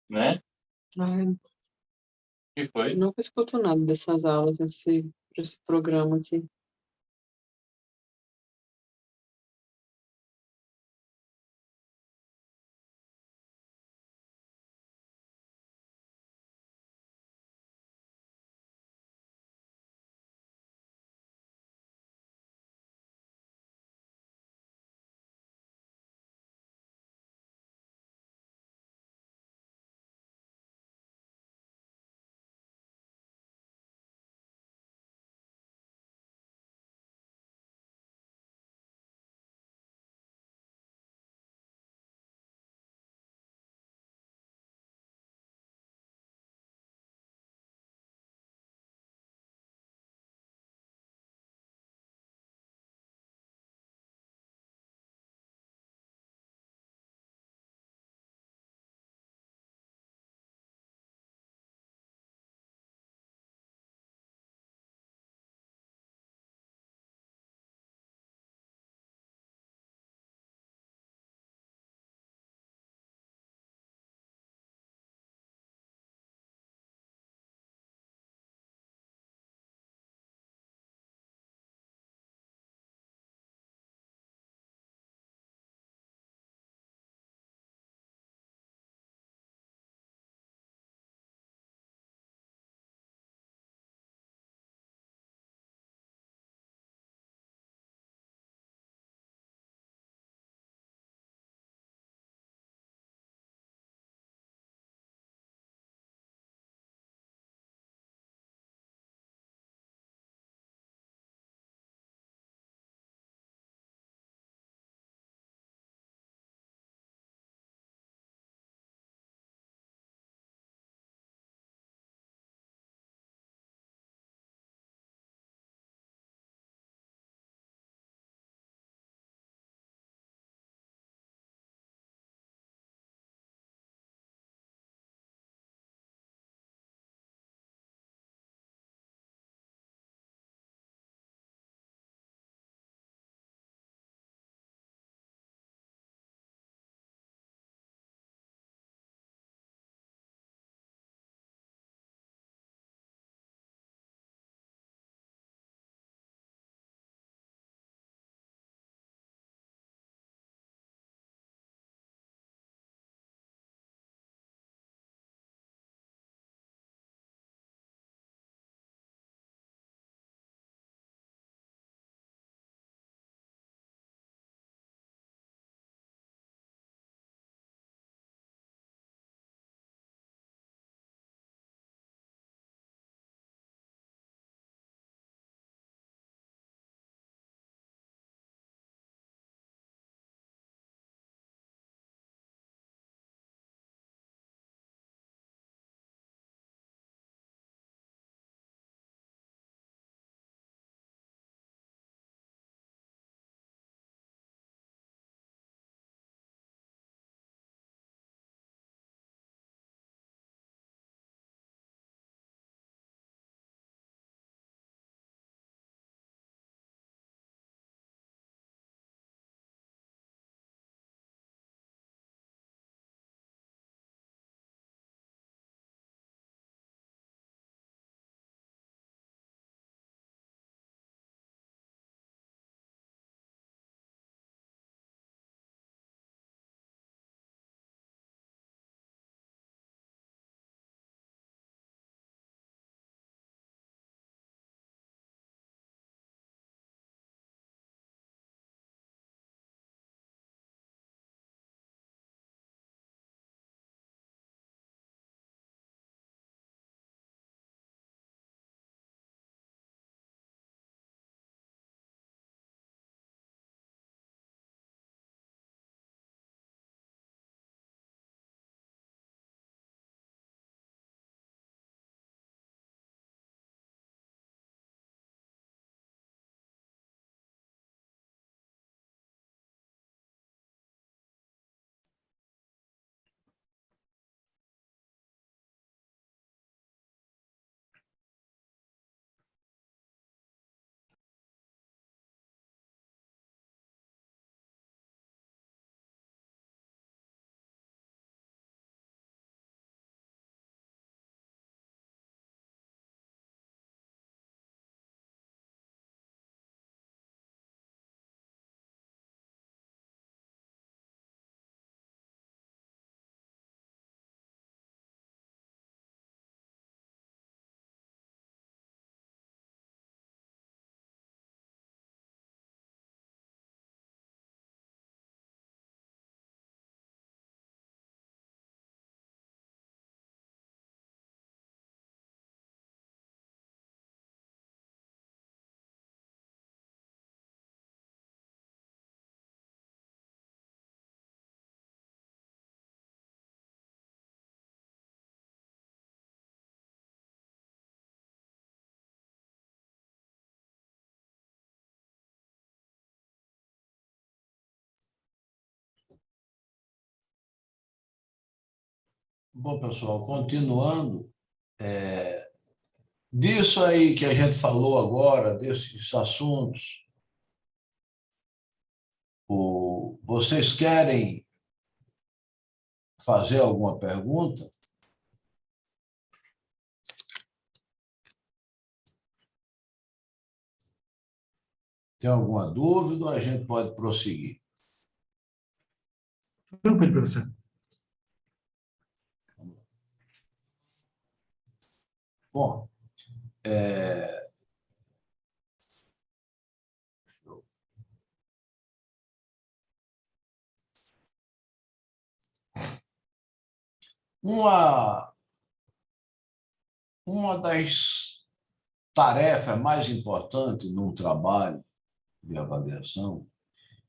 [SPEAKER 4] Né?
[SPEAKER 5] Ai,
[SPEAKER 4] Que
[SPEAKER 5] eu
[SPEAKER 4] foi?
[SPEAKER 5] nunca escuto nada dessas aulas nesse programa aqui.
[SPEAKER 1] Bom, pessoal, continuando, disso aí que a gente falou agora, desses assuntos, vocês querem fazer alguma pergunta? Tem alguma dúvida ou a gente pode prosseguir?
[SPEAKER 6] Tranquilo, professor.
[SPEAKER 1] Bom, uma das tarefas mais importantes num trabalho de avaliação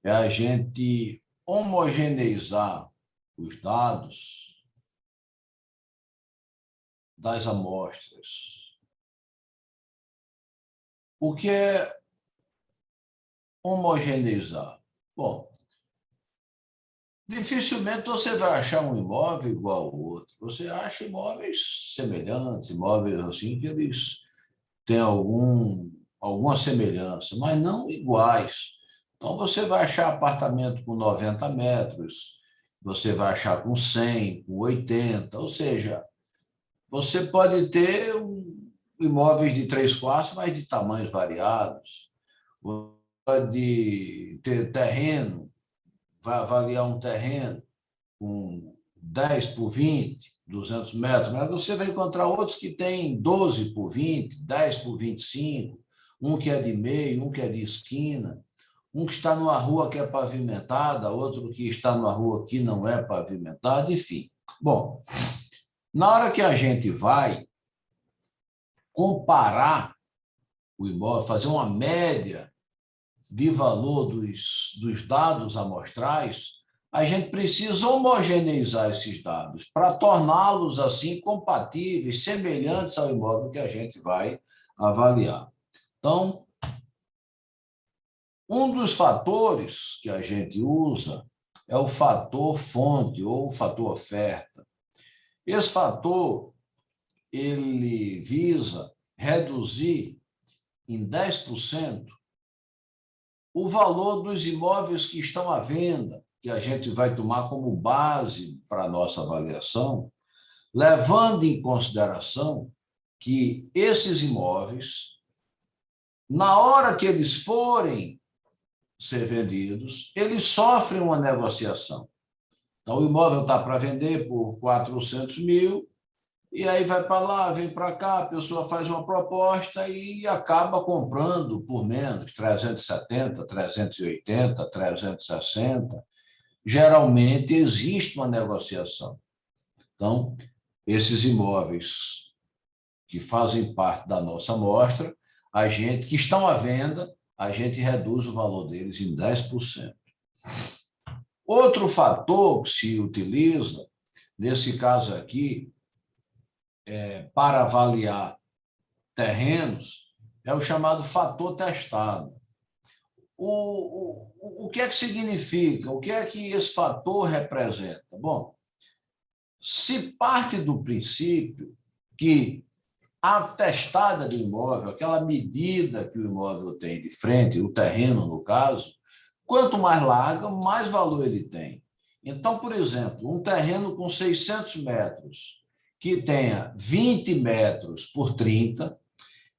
[SPEAKER 1] é a gente homogeneizar os dados das amostras. O que é homogeneizar? Bom, dificilmente você vai achar um imóvel igual ao outro. Você acha imóveis semelhantes, imóveis assim que eles têm alguma semelhança, mas não iguais. Então, você vai achar apartamento com 90 metros, você vai achar com 100, com 80, ou seja, você pode ter imóveis de 3 quartos, mas de tamanhos variados. Você pode ter terreno, vai avaliar um terreno com 10 por 20, 200 metros, mas você vai encontrar outros que têm 12 por 20, 10 por 25, um que é de meio, um que é de esquina, um que está numa rua que é pavimentada, outro que está numa rua que não é pavimentada, enfim. Bom, na hora que a gente vai comparar o imóvel, fazer uma média de valor dos dados amostrais, a gente precisa homogeneizar esses dados para torná-los assim compatíveis, semelhantes ao imóvel que a gente vai avaliar. Então, um dos fatores que a gente usa é o fator fonte ou o fator oferta. Esse fator ele visa reduzir em 10% o valor dos imóveis que estão à venda, que a gente vai tomar como base para a nossa avaliação, levando em consideração que esses imóveis, na hora que eles forem ser vendidos, eles sofrem uma negociação. Então, o imóvel está para vender por 400 mil, e aí vai para lá, vem para cá, a pessoa faz uma proposta e acaba comprando por menos, 370, 380, 360. Geralmente existe uma negociação. Então, esses imóveis que fazem parte da nossa amostra, que estão à venda, a gente reduz o valor deles em 10%. Outro fator que se utiliza, nesse caso aqui, para avaliar terrenos, é o chamado fator testado. O que é que significa? O que é que esse fator representa? Bom, se parte do princípio que a testada do imóvel, aquela medida que o imóvel tem de frente, o terreno, no caso, quanto mais larga, mais valor ele tem. Então, por exemplo, um terreno com 600 metros, que tenha 20 metros por 30,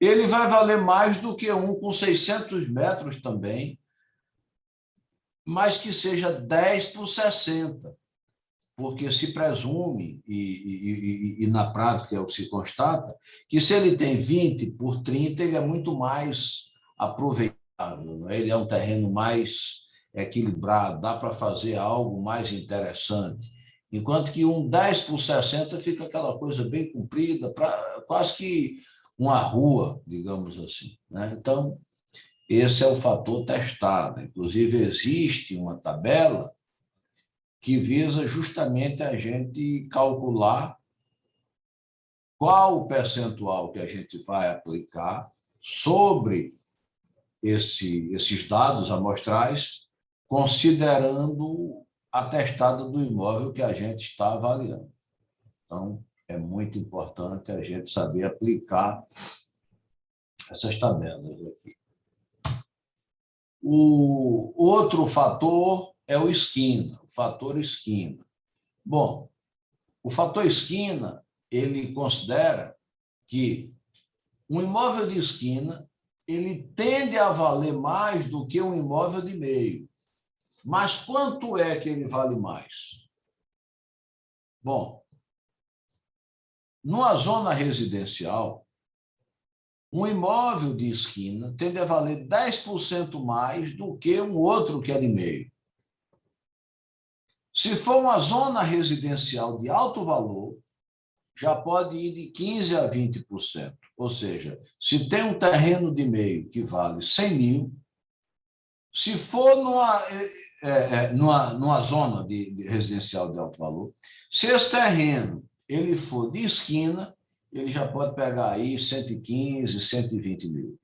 [SPEAKER 1] ele vai valer mais do que um com 600 metros também, mas que seja 10 por 60, porque se presume, e na prática é o que se constata, que se ele tem 20 por 30, ele é muito mais aproveitável, não é? Ele é um terreno mais equilibrado, dá para fazer algo mais interessante. Enquanto que um 10 por 60 fica aquela coisa bem comprida, quase que uma rua, digamos assim, né? Então, esse é o fator testado. Inclusive, existe uma tabela que visa justamente a gente calcular qual o percentual que a gente vai aplicar sobre esses dados amostrais, considerando a testada do imóvel que a gente está avaliando. Então, é muito importante a gente saber aplicar essas tabelas aqui. O outro fator é o esquina, o fator esquina. Bom, o fator esquina, ele considera que um imóvel de esquina, ele tende a valer mais do que um imóvel de meio. Mas quanto é que ele vale mais? Bom, numa zona residencial, um imóvel de esquina tende a valer 10% mais do que um outro que é de meio. Se for uma zona residencial de alto valor, já pode ir de 15% a 20%. Ou seja, se tem um terreno de meio que vale 100 mil, se for numa zona de residencial de alto valor, se esse terreno ele for de esquina, ele já pode pegar aí 115, 120 mil.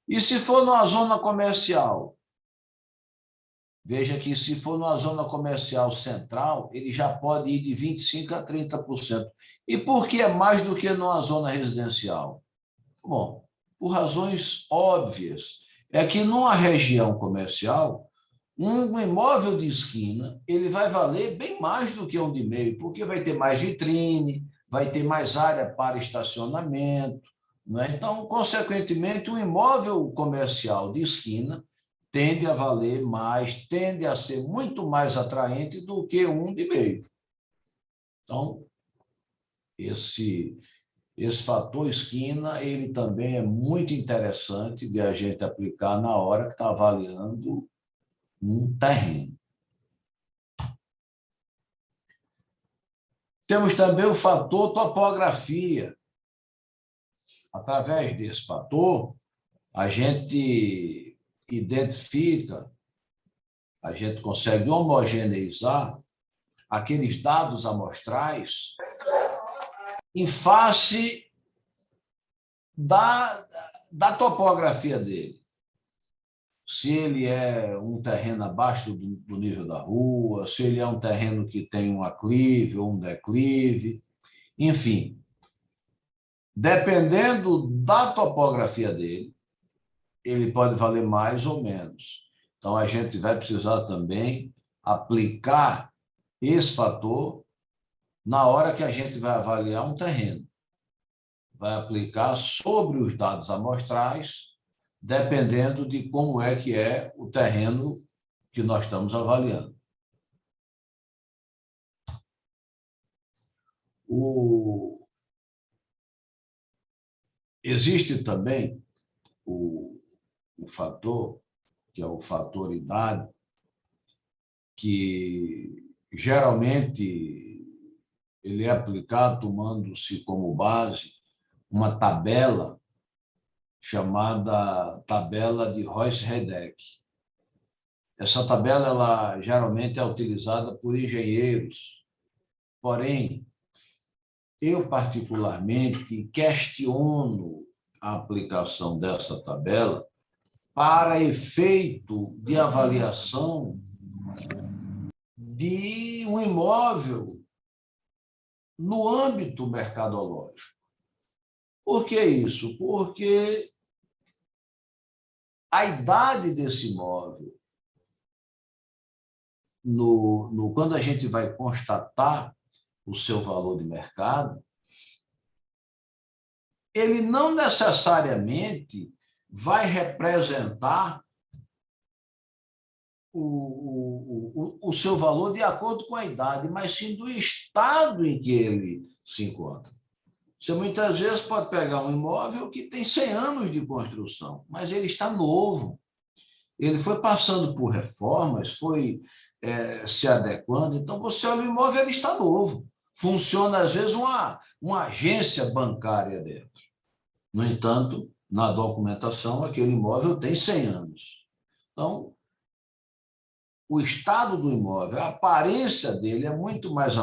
[SPEAKER 1] E se for numa zona comercial, veja que se for numa zona comercial central, ele já pode ir de 25% a 30%. E por que é mais do que numa zona residencial? Bom, por razões óbvias. É que numa região comercial, um imóvel de esquina, ele vai valer bem mais do que um de meio, porque vai ter mais vitrine, vai ter mais área para estacionamento, não é? Então, consequentemente, um imóvel comercial de esquina tende a valer mais, tende a ser muito mais atraente do que um de meio. Então, esse fator esquina, ele também é muito interessante de a gente aplicar na hora que está avaliando um terreno. Temos também o fator topografia. Através desse fator, a gente identifica, a gente consegue homogeneizar aqueles dados amostrais em face da topografia dele. Se ele é um terreno abaixo do nível da rua, se ele é um terreno que tem um aclive ou um declive, enfim. Dependendo da topografia dele, ele pode valer mais ou menos. Então, a gente vai precisar também aplicar esse fator na hora que a gente vai avaliar um terreno. Vai aplicar sobre os dados amostrais, dependendo de como é que é o terreno que nós estamos avaliando. Existe também o fator, que é o fator idade, que geralmente ele é aplicado tomando-se como base uma tabela chamada tabela de Royce-Heidegg. Essa tabela ela geralmente é utilizada por engenheiros, porém, eu particularmente questiono a aplicação dessa tabela para efeito de avaliação de um imóvel no âmbito mercadológico. Por que isso? Porque a idade desse imóvel, quando a gente vai constatar o seu valor de mercado, ele não necessariamente vai representar o seu valor de acordo com a idade, mas sim do estado em que ele se encontra. Você muitas vezes pode pegar um imóvel que tem 100 anos de construção, mas ele está novo. Ele foi passando por reformas, foi se adequando. Então, você olha o imóvel, ele está novo. Funciona, às vezes, uma agência bancária dentro. No entanto, na documentação, aquele imóvel tem 100 anos. Então, o estado do imóvel, a aparência dele é muito mais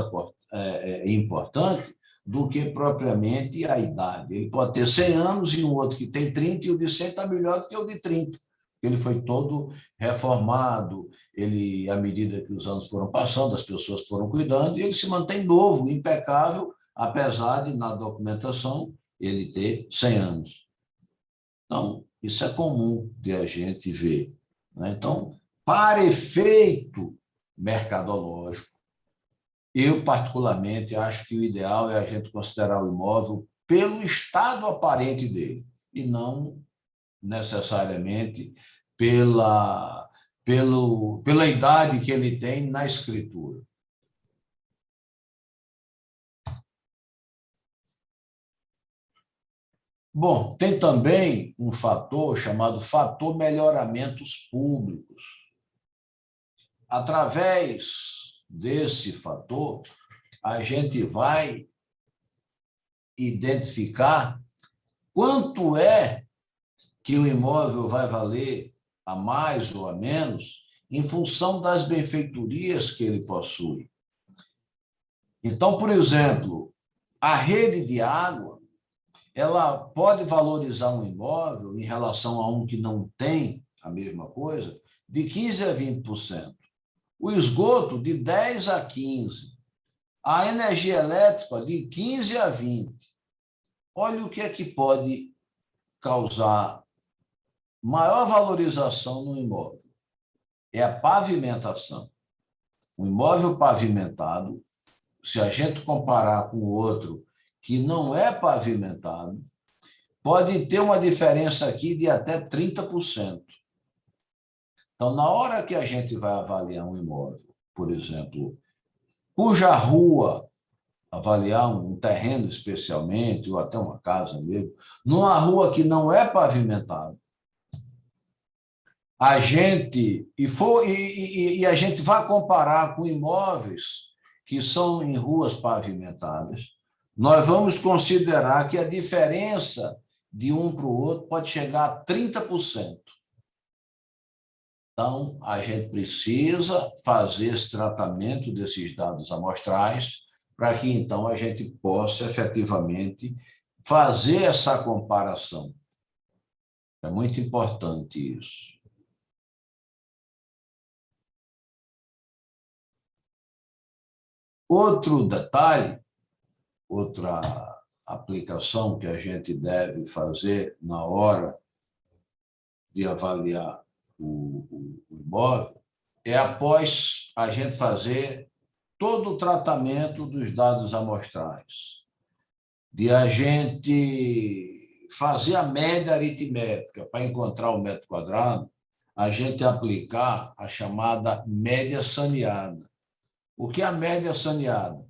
[SPEAKER 1] importante do que propriamente a idade. Ele pode ter 100 anos e um outro que tem 30, e o de 100 está melhor do que o de 30. Ele foi todo reformado, ele, à medida que os anos foram passando, as pessoas foram cuidando, e ele se mantém novo, impecável, apesar de, na documentação, ele ter 100 anos. Então, isso é comum de a gente ver, né? Então, para efeito mercadológico, eu, particularmente, acho que o ideal é a gente considerar o imóvel pelo estado aparente dele, e não necessariamente pela idade que ele tem na escritura. Bom, tem também um fator chamado fator melhoramentos públicos. Através desse fator, a gente vai identificar quanto é que o imóvel vai valer a mais ou a menos em função das benfeitorias que ele possui. Então, por exemplo, a rede de água, ela pode valorizar um imóvel em relação a um que não tem a mesma coisa, de 15% a 20%. O esgoto, de 10% a 15%. A energia elétrica, de 15% a 20%. Olha o que é que pode causar maior valorização no imóvel. É a pavimentação. Um imóvel pavimentado, se a gente comparar com o outro que não é pavimentado, pode ter uma diferença aqui de até 30%. Então, na hora que a gente vai avaliar um imóvel, por exemplo, cuja rua, avaliar um terreno especialmente, ou até uma casa mesmo, numa rua que não é pavimentada, a gente a gente vai comparar com imóveis que são em ruas pavimentadas, nós vamos considerar que a diferença de um para o outro pode chegar a 30%. Então, a gente precisa fazer esse tratamento desses dados amostrais para que, então, a gente possa efetivamente fazer essa comparação. É muito importante isso. Outro detalhe, outra aplicação que a gente deve fazer na hora de avaliar o imóvel é após a gente fazer todo o tratamento dos dados amostrais, de a gente fazer a média aritmética para encontrar o metro quadrado, a gente aplicar a chamada média saneada. O que é a média saneada?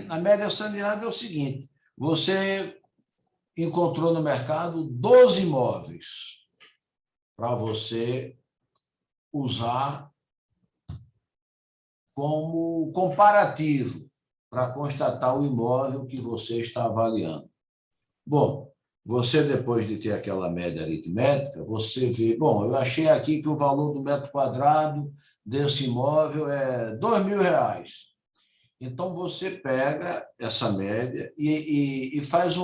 [SPEAKER 1] A média saneada é o seguinte: você encontrou no mercado 12 imóveis para você usar como comparativo para constatar o imóvel que você está avaliando. Bom, você, depois de ter aquela média aritmética, você vê, bom, eu achei aqui que o valor do metro quadrado desse imóvel é R$ 2.000. Então, você pega essa média e faz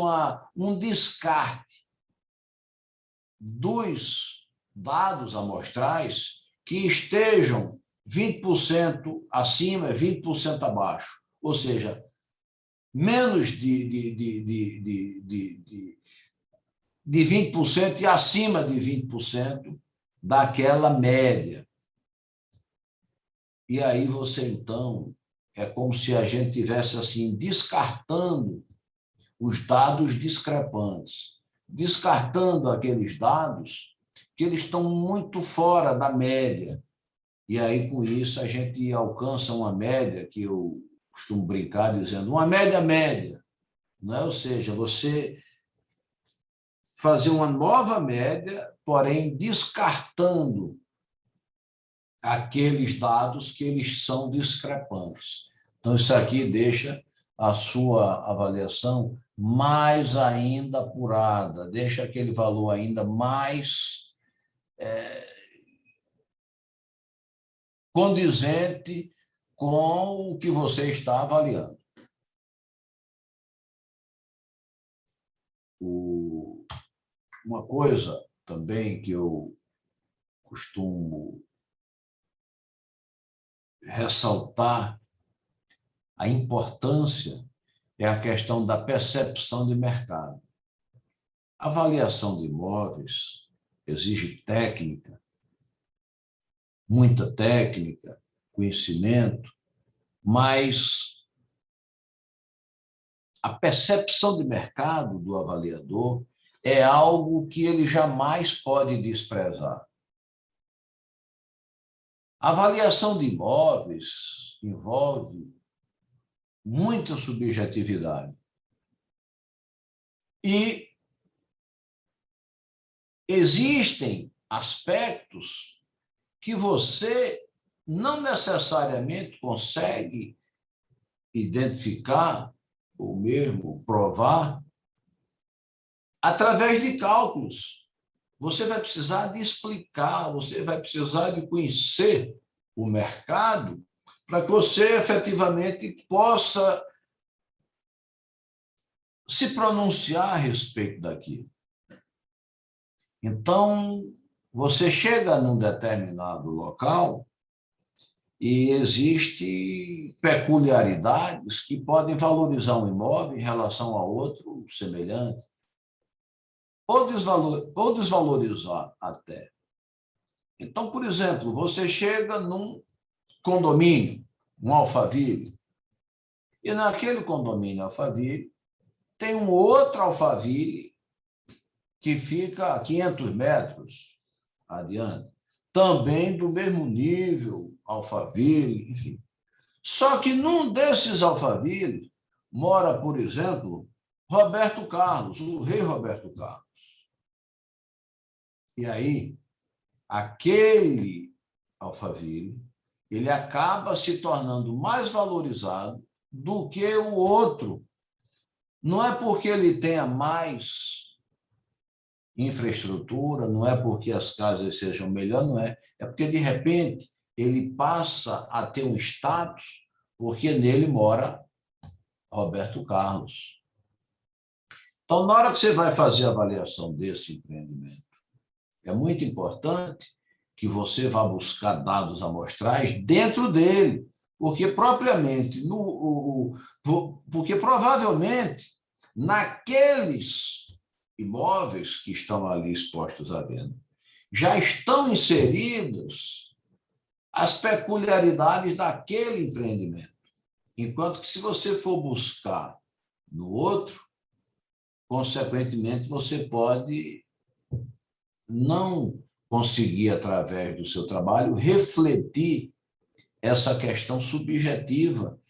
[SPEAKER 1] um descarte dos dados amostrais que estejam 20% acima, 20% abaixo. Ou seja, menos de 20% e acima de 20% daquela média. E aí você, então, é como se a gente tivesse assim descartando os dados discrepantes, descartando aqueles dados que eles estão muito fora da média. E aí, com isso, a gente alcança uma média que eu costumo brincar dizendo uma média média, não é? Ou seja, você fazer uma nova média, porém descartando aqueles dados que eles são discrepantes. Então, isso aqui deixa a sua avaliação mais ainda apurada, deixa aquele valor ainda mais condizente com o que você está avaliando. Uma coisa também que eu costumo ressaltar a importância é a questão da percepção de mercado. A avaliação de imóveis exige técnica, muita técnica, conhecimento, mas a percepção de mercado do avaliador é algo que ele jamais pode desprezar. A avaliação de imóveis envolve muita subjetividade. E existem aspectos que você não necessariamente consegue identificar ou mesmo provar através de cálculos. Você vai precisar de explicar, você vai precisar de conhecer o mercado para que você efetivamente possa se pronunciar a respeito daquilo. Então, você chega num determinado local e existem peculiaridades que podem valorizar um imóvel em relação a outro semelhante, ou desvalorizar até. Então, por exemplo, você chega num condomínio, um Alphaville, e naquele condomínio Alphaville tem um outro Alphaville que fica a 500 metros adiante, também do mesmo nível, Alphaville, enfim. Só que num desses Alphavilles mora, por exemplo, Roberto Carlos, o rei Roberto Carlos. E aí, aquele Alphaville, ele acaba se tornando mais valorizado do que o outro. Não é porque ele tenha mais infraestrutura, não é porque as casas sejam melhores, não é. É porque, de repente, ele passa a ter um status porque nele mora Roberto Carlos. Então, na hora que você vai fazer a avaliação desse empreendimento, é muito importante que você vá buscar dados amostrais dentro dele, porque provavelmente naqueles imóveis que estão ali expostos à venda já estão inseridas as peculiaridades daquele empreendimento. Enquanto que, se você for buscar no outro, consequentemente, você pode não conseguir, através do seu trabalho, refletir essa questão subjetiva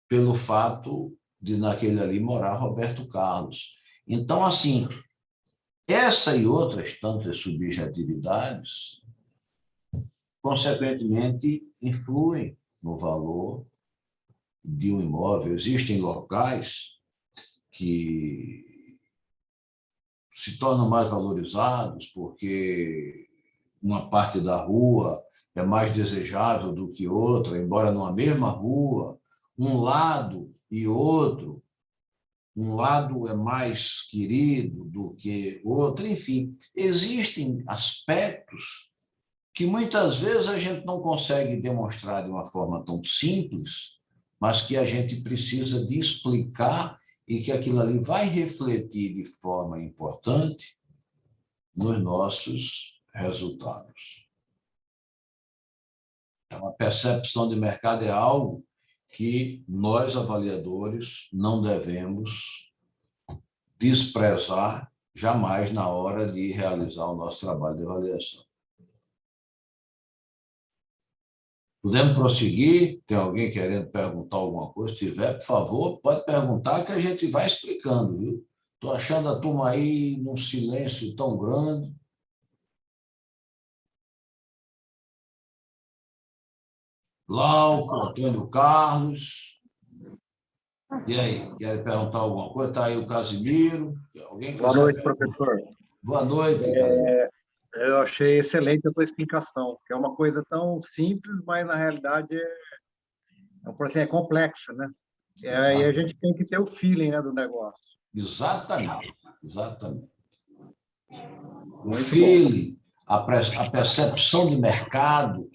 [SPEAKER 1] pelo fato de, naquele ali, morar Roberto Carlos. Então, assim, essa e outras tantas subjetividades, consequentemente, influem no valor de um imóvel. Existem locais que se tornam mais valorizados porque uma parte da rua é mais desejável do que outra, embora numa mesma rua, um lado e outro, um lado é mais querido do que outro, enfim, existem aspectos que muitas vezes a gente não consegue demonstrar de uma forma tão simples, mas que a gente precisa de explicar e que aquilo ali vai refletir de forma importante nos nossos resultados. Então, a percepção de mercado é algo que nós, avaliadores, não devemos desprezar jamais na hora de realizar o nosso trabalho de avaliação. Podemos prosseguir? Tem alguém querendo perguntar alguma coisa? Se tiver, por favor, pode perguntar que a gente vai explicando, viu? Estou achando a turma aí num silêncio tão grande. Glauco, Antônio Carlos. E aí, querem perguntar alguma coisa? Está aí o Casimiro. Alguém
[SPEAKER 6] Boa noite, professor.
[SPEAKER 1] Boa noite.
[SPEAKER 6] Eu achei excelente a sua explicação, que é uma coisa tão simples, mas na realidade é complexa, né? E a gente tem que ter o feeling, né, do negócio.
[SPEAKER 1] Exatamente, exatamente. O
[SPEAKER 6] Muito
[SPEAKER 1] feeling, a percepção de mercado,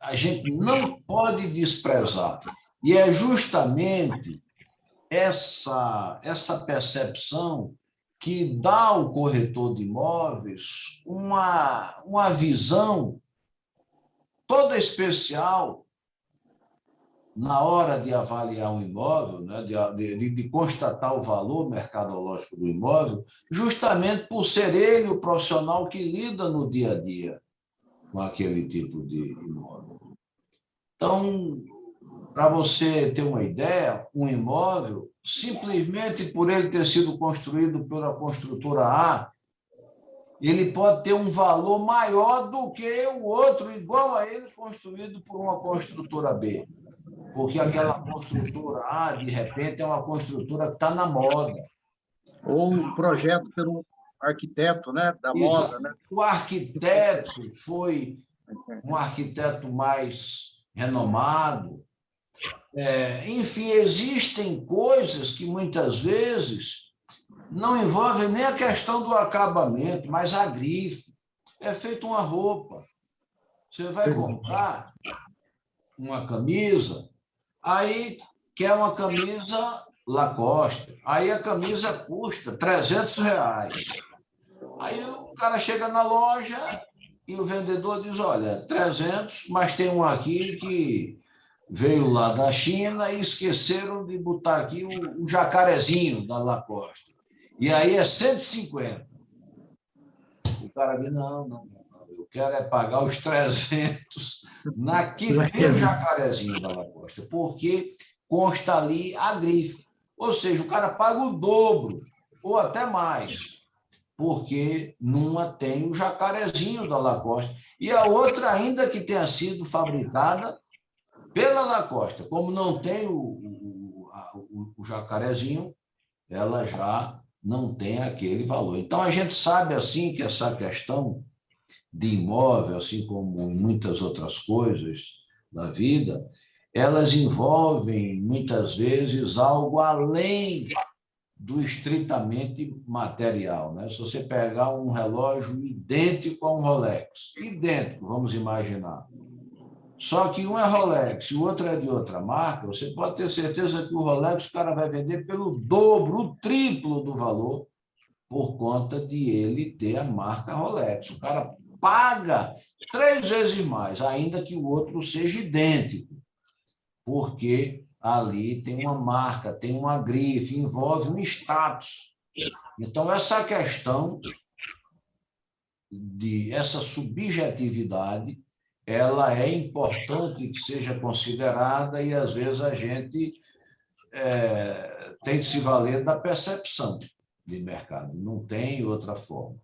[SPEAKER 1] a gente não pode desprezar. E é justamente essa percepção que dá ao corretor de imóveis uma visão toda especial na hora de avaliar um imóvel, né, de constatar o valor mercadológico do imóvel, justamente por ser ele o profissional que lida no dia a dia com aquele tipo de imóvel. Então, para você ter uma ideia, um imóvel, simplesmente por ele ter sido construído pela construtora A, ele pode ter um valor maior do que o outro, igual a ele, construído por uma construtora B. Porque aquela construtora A, de repente, é uma construtora que está na moda.
[SPEAKER 6] Ou um projeto pelo arquiteto, né, da moda, né?
[SPEAKER 1] O arquiteto foi um arquiteto mais renomado. Enfim, existem coisas que muitas vezes não envolvem nem a questão do acabamento, mas a grife. É feita uma roupa. Você vai comprar uma camisa, aí quer uma camisa Lacoste, aí a camisa custa R$300. Aí o cara chega na loja e o vendedor diz, olha, 300, mas tem um aqui que veio lá da China e esqueceram de botar aqui o jacarezinho da Lacoste. E aí é 150. O cara diz, não, eu quero é pagar os 300 que tem o jacarezinho da Lacoste, porque consta ali a grife. Ou seja, o cara paga o dobro, ou até mais, porque numa tem o jacarezinho da Lacoste, e a outra ainda que tenha sido fabricada pela Lacoste. Como não tem o jacarezinho, ela já não tem aquele valor. Então, a gente sabe assim que essa questão de imóvel, assim como em muitas outras coisas da vida, elas envolvem, muitas vezes, algo além do estritamente material, né? Se você pegar um relógio idêntico a um Rolex, idêntico, vamos imaginar, só que um é Rolex e o outro é de outra marca, você pode ter certeza que o Rolex o cara vai vender pelo dobro, o triplo do valor, por conta de ele ter a marca Rolex. O cara paga 3 vezes mais, ainda que o outro seja idêntico, porque ali tem uma marca, tem uma grife, envolve um status. Então, essa questão essa subjetividade, ela é importante que seja considerada e, às vezes, a gente tem que se valer da percepção de mercado, não tem outra forma.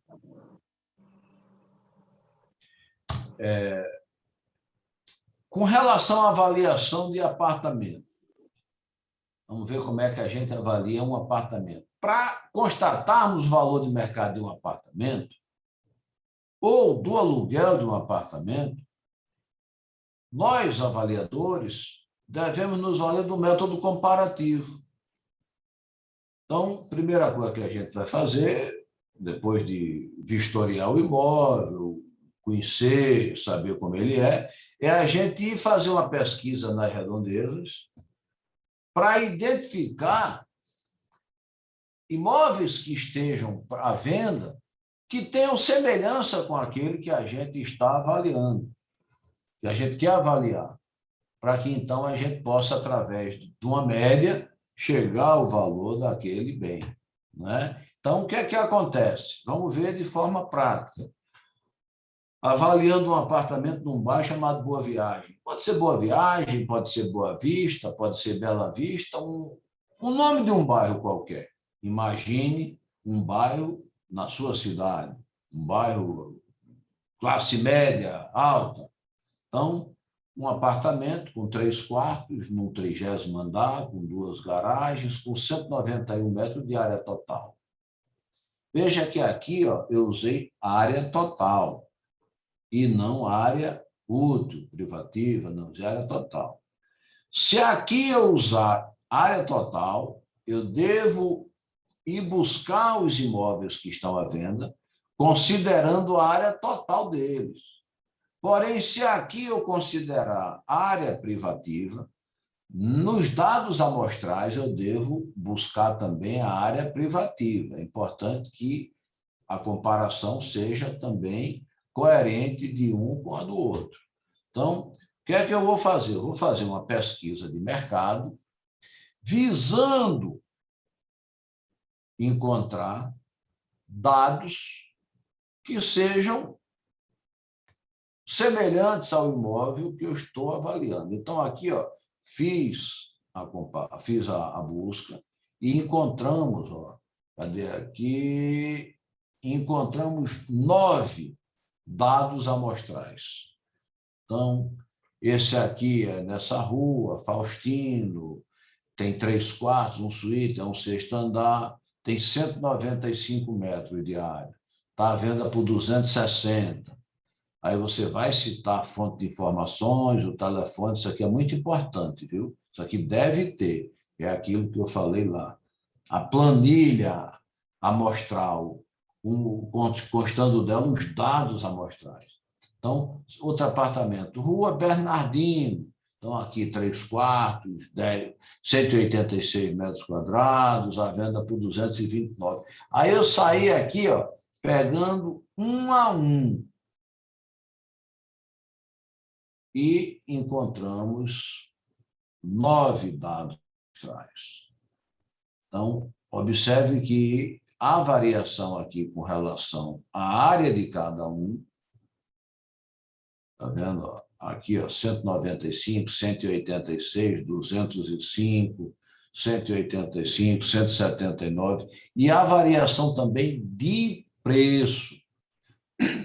[SPEAKER 1] Com relação à avaliação de apartamento, vamos ver como é que a gente avalia um apartamento. Para constatarmos o valor de mercado de um apartamento, ou do aluguel de um apartamento, nós, avaliadores, devemos nos valer do método comparativo. Então, a primeira coisa que a gente vai fazer, depois de vistoriar o imóvel, conhecer, saber como ele é a gente ir fazer uma pesquisa nas redondezas para identificar imóveis que estejam à venda que tenham semelhança com aquele que a gente está avaliando, que a gente quer avaliar, para que, então, a gente possa, através de uma média, chegar ao valor daquele bem, né? Então, o que é que acontece? Vamos ver de forma prática. Avaliando um apartamento num bairro chamado Boa Viagem. Pode ser Boa Viagem, pode ser Boa Vista, pode ser Bela Vista, um nome de um bairro qualquer. Imagine um bairro na sua cidade, um bairro classe média, alta. Então, um apartamento com 3 quartos, num 30º andar, com 2 garagens, com 191 metros de área total. Veja que aqui eu usei área total e não área útil, privativa, não, de área total. Se aqui eu usar área total, eu devo ir buscar os imóveis que estão à venda, considerando a área total deles. Porém, se aqui eu considerar área privativa, nos dados amostrais eu devo buscar também a área privativa. É importante que a comparação seja também coerente de um com a do outro. Então, o que é que eu vou fazer? Eu vou fazer uma pesquisa de mercado visando encontrar dados que sejam semelhantes ao imóvel que eu estou avaliando. Então, aqui, ó, fiz a busca e encontramos, ó, cadê aqui? Encontramos 9 dados amostrais. Então, esse aqui é nessa rua, Faustino, tem 3 quartos, um suíte, é um 6º andar, tem 195 metros de área. Está à venda por 260. Aí você vai citar a fonte de informações, o telefone, isso aqui é muito importante, viu? Isso aqui deve ter, é aquilo que eu falei lá. A planilha amostral, constando dela os dados amostrais. Então, outro apartamento, Rua Bernardino, então aqui 3 quartos, 186 metros quadrados, à venda por 229. Aí eu saí aqui, ó, pegando um a um, e encontramos 9 dados amostrais. Então, observe que a variação aqui com relação à área de cada um, está vendo? Aqui, ó, 195, 186, 205, 185, 179, e a variação também de preço,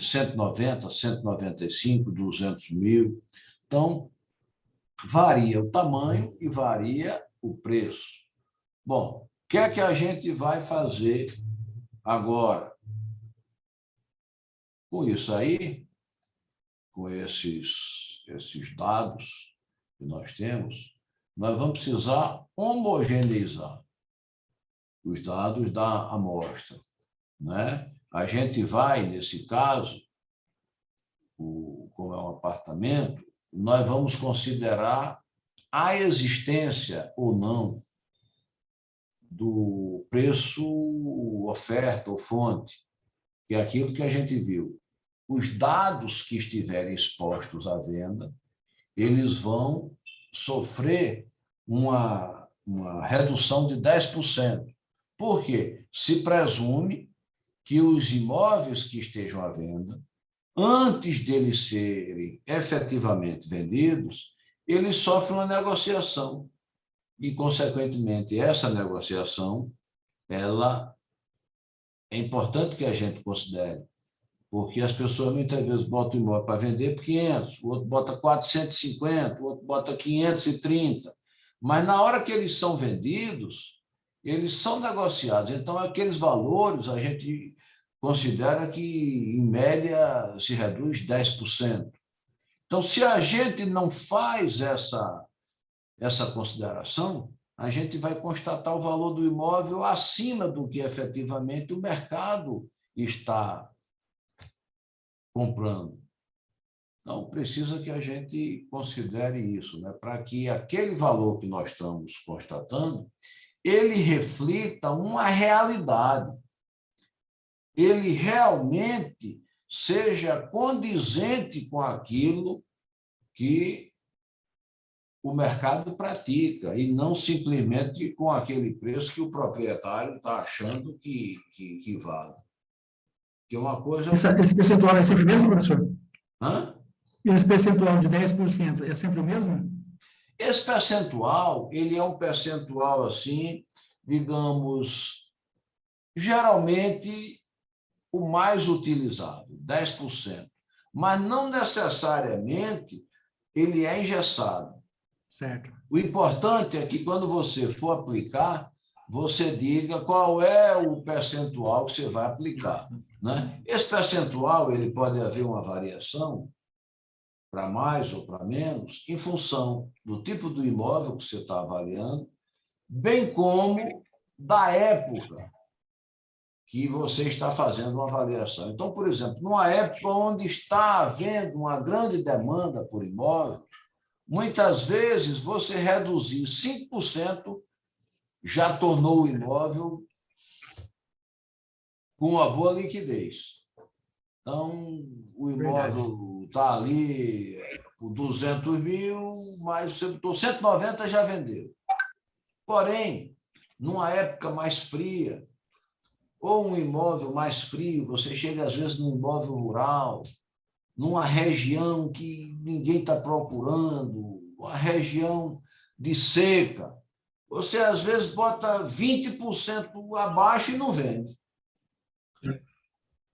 [SPEAKER 1] 190, 195, 200 mil. Então, varia o tamanho e varia o preço. Bom, o que é que a gente vai fazer agora? Com isso aí, com esses dados que nós temos, nós vamos precisar homogeneizar os dados da amostra, né? A gente vai, nesse caso, como é um apartamento, nós vamos considerar a existência ou não do preço oferta ou fonte, que é aquilo que a gente viu. Os dados que estiverem expostos à venda, eles vão sofrer uma redução de 10%. Por quê? Se presume que os imóveis que estejam à venda, antes deles serem efetivamente vendidos, eles sofrem uma negociação. E, consequentemente, essa negociação, ela é importante que a gente considere, porque as pessoas muitas vezes botam o imóvel para vender por 500, o outro bota 450, o outro bota 530, mas na hora que eles são vendidos, eles são negociados. Então, aqueles valores a gente considera que, em média, se reduz 10%. Então, se a gente não faz essa consideração, a gente vai constatar o valor do imóvel acima do que efetivamente o mercado está comprando. Então, precisa que a gente considere isso, né? Para que aquele valor que nós estamos constatando, ele reflita uma realidade, ele realmente seja condizente com aquilo que o mercado pratica, e não simplesmente com aquele preço que o proprietário está achando que vale. Que é uma coisa...
[SPEAKER 7] Esse percentual é sempre o mesmo, professor?
[SPEAKER 1] Hã?
[SPEAKER 7] Esse percentual de 10% é sempre o mesmo?
[SPEAKER 1] Esse percentual, ele é um percentual assim, digamos, geralmente o mais utilizado, 10%. Mas não necessariamente ele é engessado.
[SPEAKER 7] Certo.
[SPEAKER 1] O importante é que, quando você for aplicar, você diga qual é o percentual que você vai aplicar, né? Esse percentual, ele pode haver uma variação para mais ou para menos, em função do tipo do imóvel que você está avaliando, bem como da época que você está fazendo uma avaliação. Então, por exemplo, numa época onde está havendo uma grande demanda por imóvel, muitas vezes você reduzir 5% já tornou o imóvel com uma boa liquidez. Então, o imóvel está ali por 200 mil, mas você botou 190 já vendeu. Porém, numa época mais fria, ou um imóvel mais frio, você chega às vezes num imóvel rural, numa região que ninguém está procurando, uma região de seca, você às vezes bota 20% abaixo e não vende.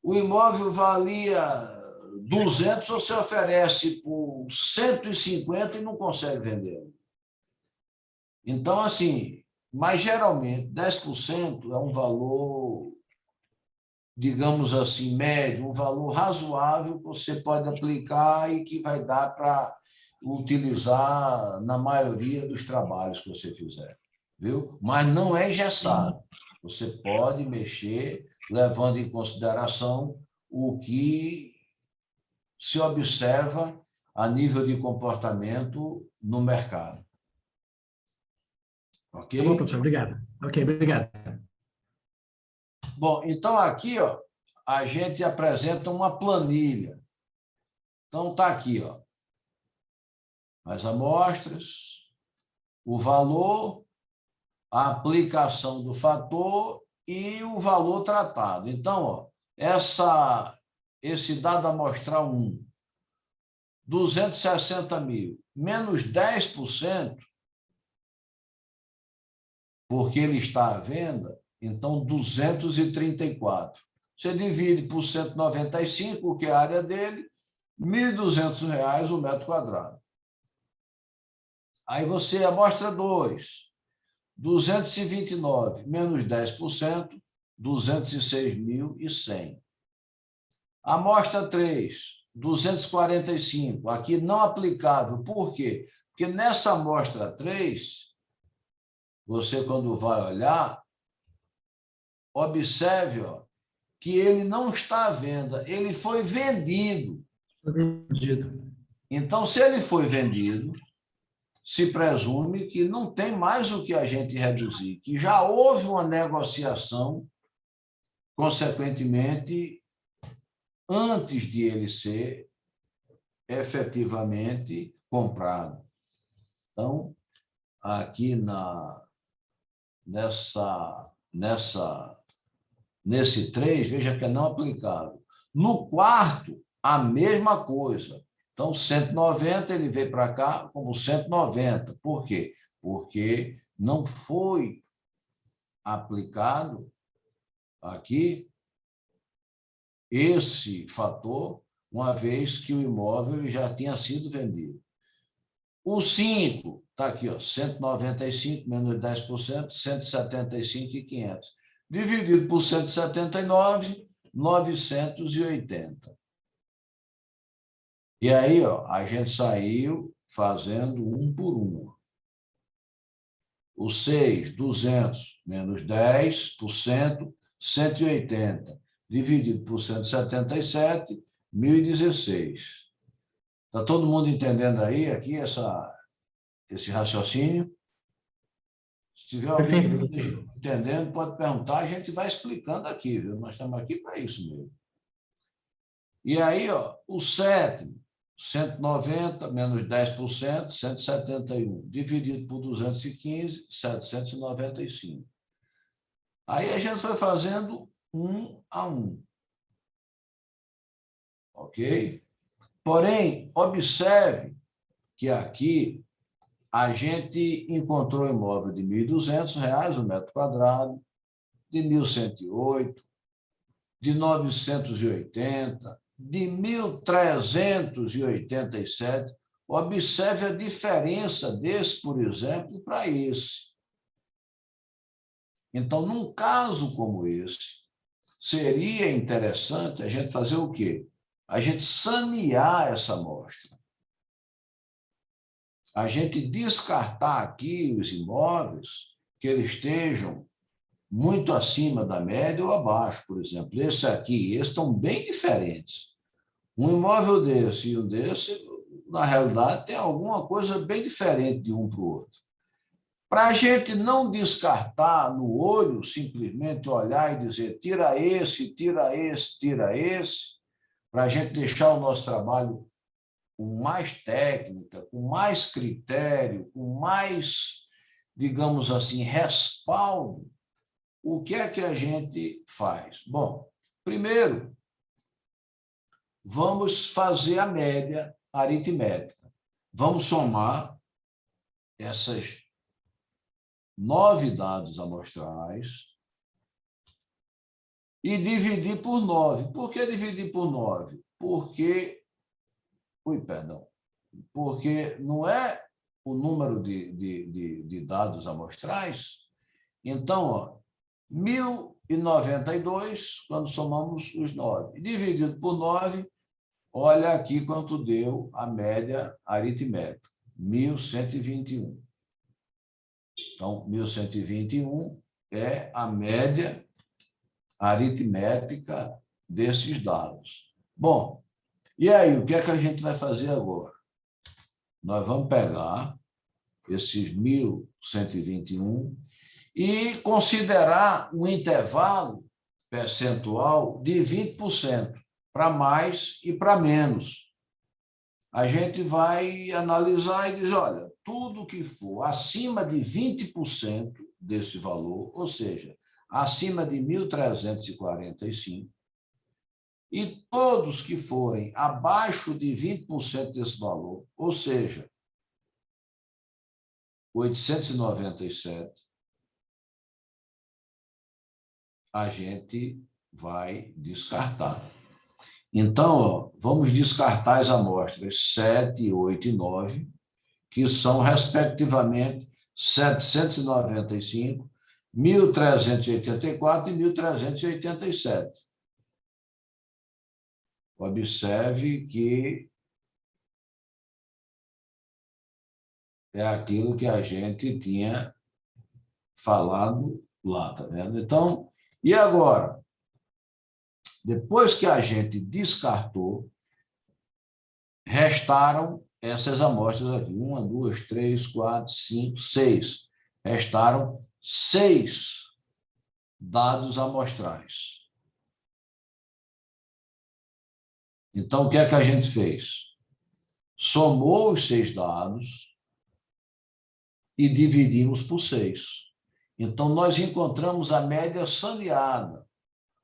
[SPEAKER 1] O imóvel valia 200, você oferece por 150 e não consegue vender. Então, assim, mas geralmente 10% é um valor, digamos assim, médio, um valor razoável que você pode aplicar e que vai dar para utilizar na maioria dos trabalhos que você fizer, viu? Mas não é engessado. Você pode mexer levando em consideração o que se observa a nível de comportamento no mercado. Ok?
[SPEAKER 7] Tá bom, professor, obrigado. Ok, obrigado.
[SPEAKER 1] Bom, então aqui, ó, a gente apresenta uma planilha. Então está aqui, ó, as amostras, o valor, a aplicação do fator e o valor tratado. Então, ó, esse dado amostral 1, 260 mil, menos 10%, porque ele está à venda, então 234. Você divide por 195, que é a área dele, R$ 1.200 o metro quadrado. Aí você amostra 2, 229 menos 10%, 206.100. Amostra 3, 245, aqui não aplicável. Por quê? Porque nessa amostra 3, você, quando vai olhar, observe, ó, que ele não está à venda, ele foi vendido.
[SPEAKER 7] Vendido.
[SPEAKER 1] Então, se ele foi vendido, se presume que não tem mais o que a gente reduzir, que já houve uma negociação, consequentemente, antes de ele ser efetivamente comprado. Então, aqui nesse 3, veja que é não aplicável. No quarto, a mesma coisa. Então, 190, ele veio para cá como 190. Por quê? Porque não foi aplicado aqui esse fator, uma vez que o imóvel já tinha sido vendido. O 5, está aqui, ó, 195 menos 10%, 175.500. Dividido por 179, 980. E aí, ó, a gente saiu fazendo um por um. O 6, 200 menos 10%, 180. Dividido por 177, 1.016. Está todo mundo entendendo aí, aqui, esse raciocínio? Se tiver alguém entendendo, pode perguntar, a gente vai explicando aqui, viu? Nós estamos aqui para isso mesmo. E aí, ó, o 7, 190 menos 10%, 171, dividido por 215, 795. Aí a gente foi fazendo um a um. Ok? Porém, observe que aqui a gente encontrou imóvel de R$ 1.200 o metro quadrado, de 1.108, de 980, de 1.387. Observe a diferença desse, por exemplo, para esse. Então, num caso como esse, seria interessante a gente fazer o quê? A gente sanear essa amostra. A gente descartar aqui os imóveis que eles estejam muito acima da média ou abaixo, por exemplo. Esse aqui, esses estão bem diferentes. Um imóvel desse e um desse, na realidade, tem alguma coisa bem diferente de um para o outro. Para a gente não descartar no olho, simplesmente olhar e dizer tira esse, tira esse, tira esse, para a gente deixar o nosso trabalho com mais técnica, com mais critério, com mais, digamos assim, respaldo, o que é que a gente faz? Bom, primeiro, vamos fazer a média aritmética. Vamos somar essas 9 dados amostrais e dividir por 9. Por que dividir por 9? Porque não é o número de dados amostrais. Então, ó, 1.092, quando somamos os 9, dividido por 9, olha aqui quanto deu a média aritmética, 1.121. Então, 1.121 é a média aritmética desses dados. Bom, e aí, o que é que a gente vai fazer agora? Nós vamos pegar esses 1.121 e considerar um intervalo percentual de 20%, para mais e para menos. A gente vai analisar e diz, olha, tudo que for acima de 20% desse valor, ou seja, acima de 1.345, e todos que forem abaixo de 20% desse valor, ou seja, 897, a gente vai descartar. Então, ó, vamos descartar as amostras 7, 8 e 9, que são, respectivamente, 795, 1.384 e 1.387. Observe que é aquilo que a gente tinha falado lá, tá vendo? Então, e agora? Depois que a gente descartou, restaram essas amostras aqui. 1, 2, 3, 4, 5, 6. Restaram 6 dados amostrais. Então, o que é que a gente fez? Somou os 6 dados e dividimos por 6. Então, nós encontramos a média saneada,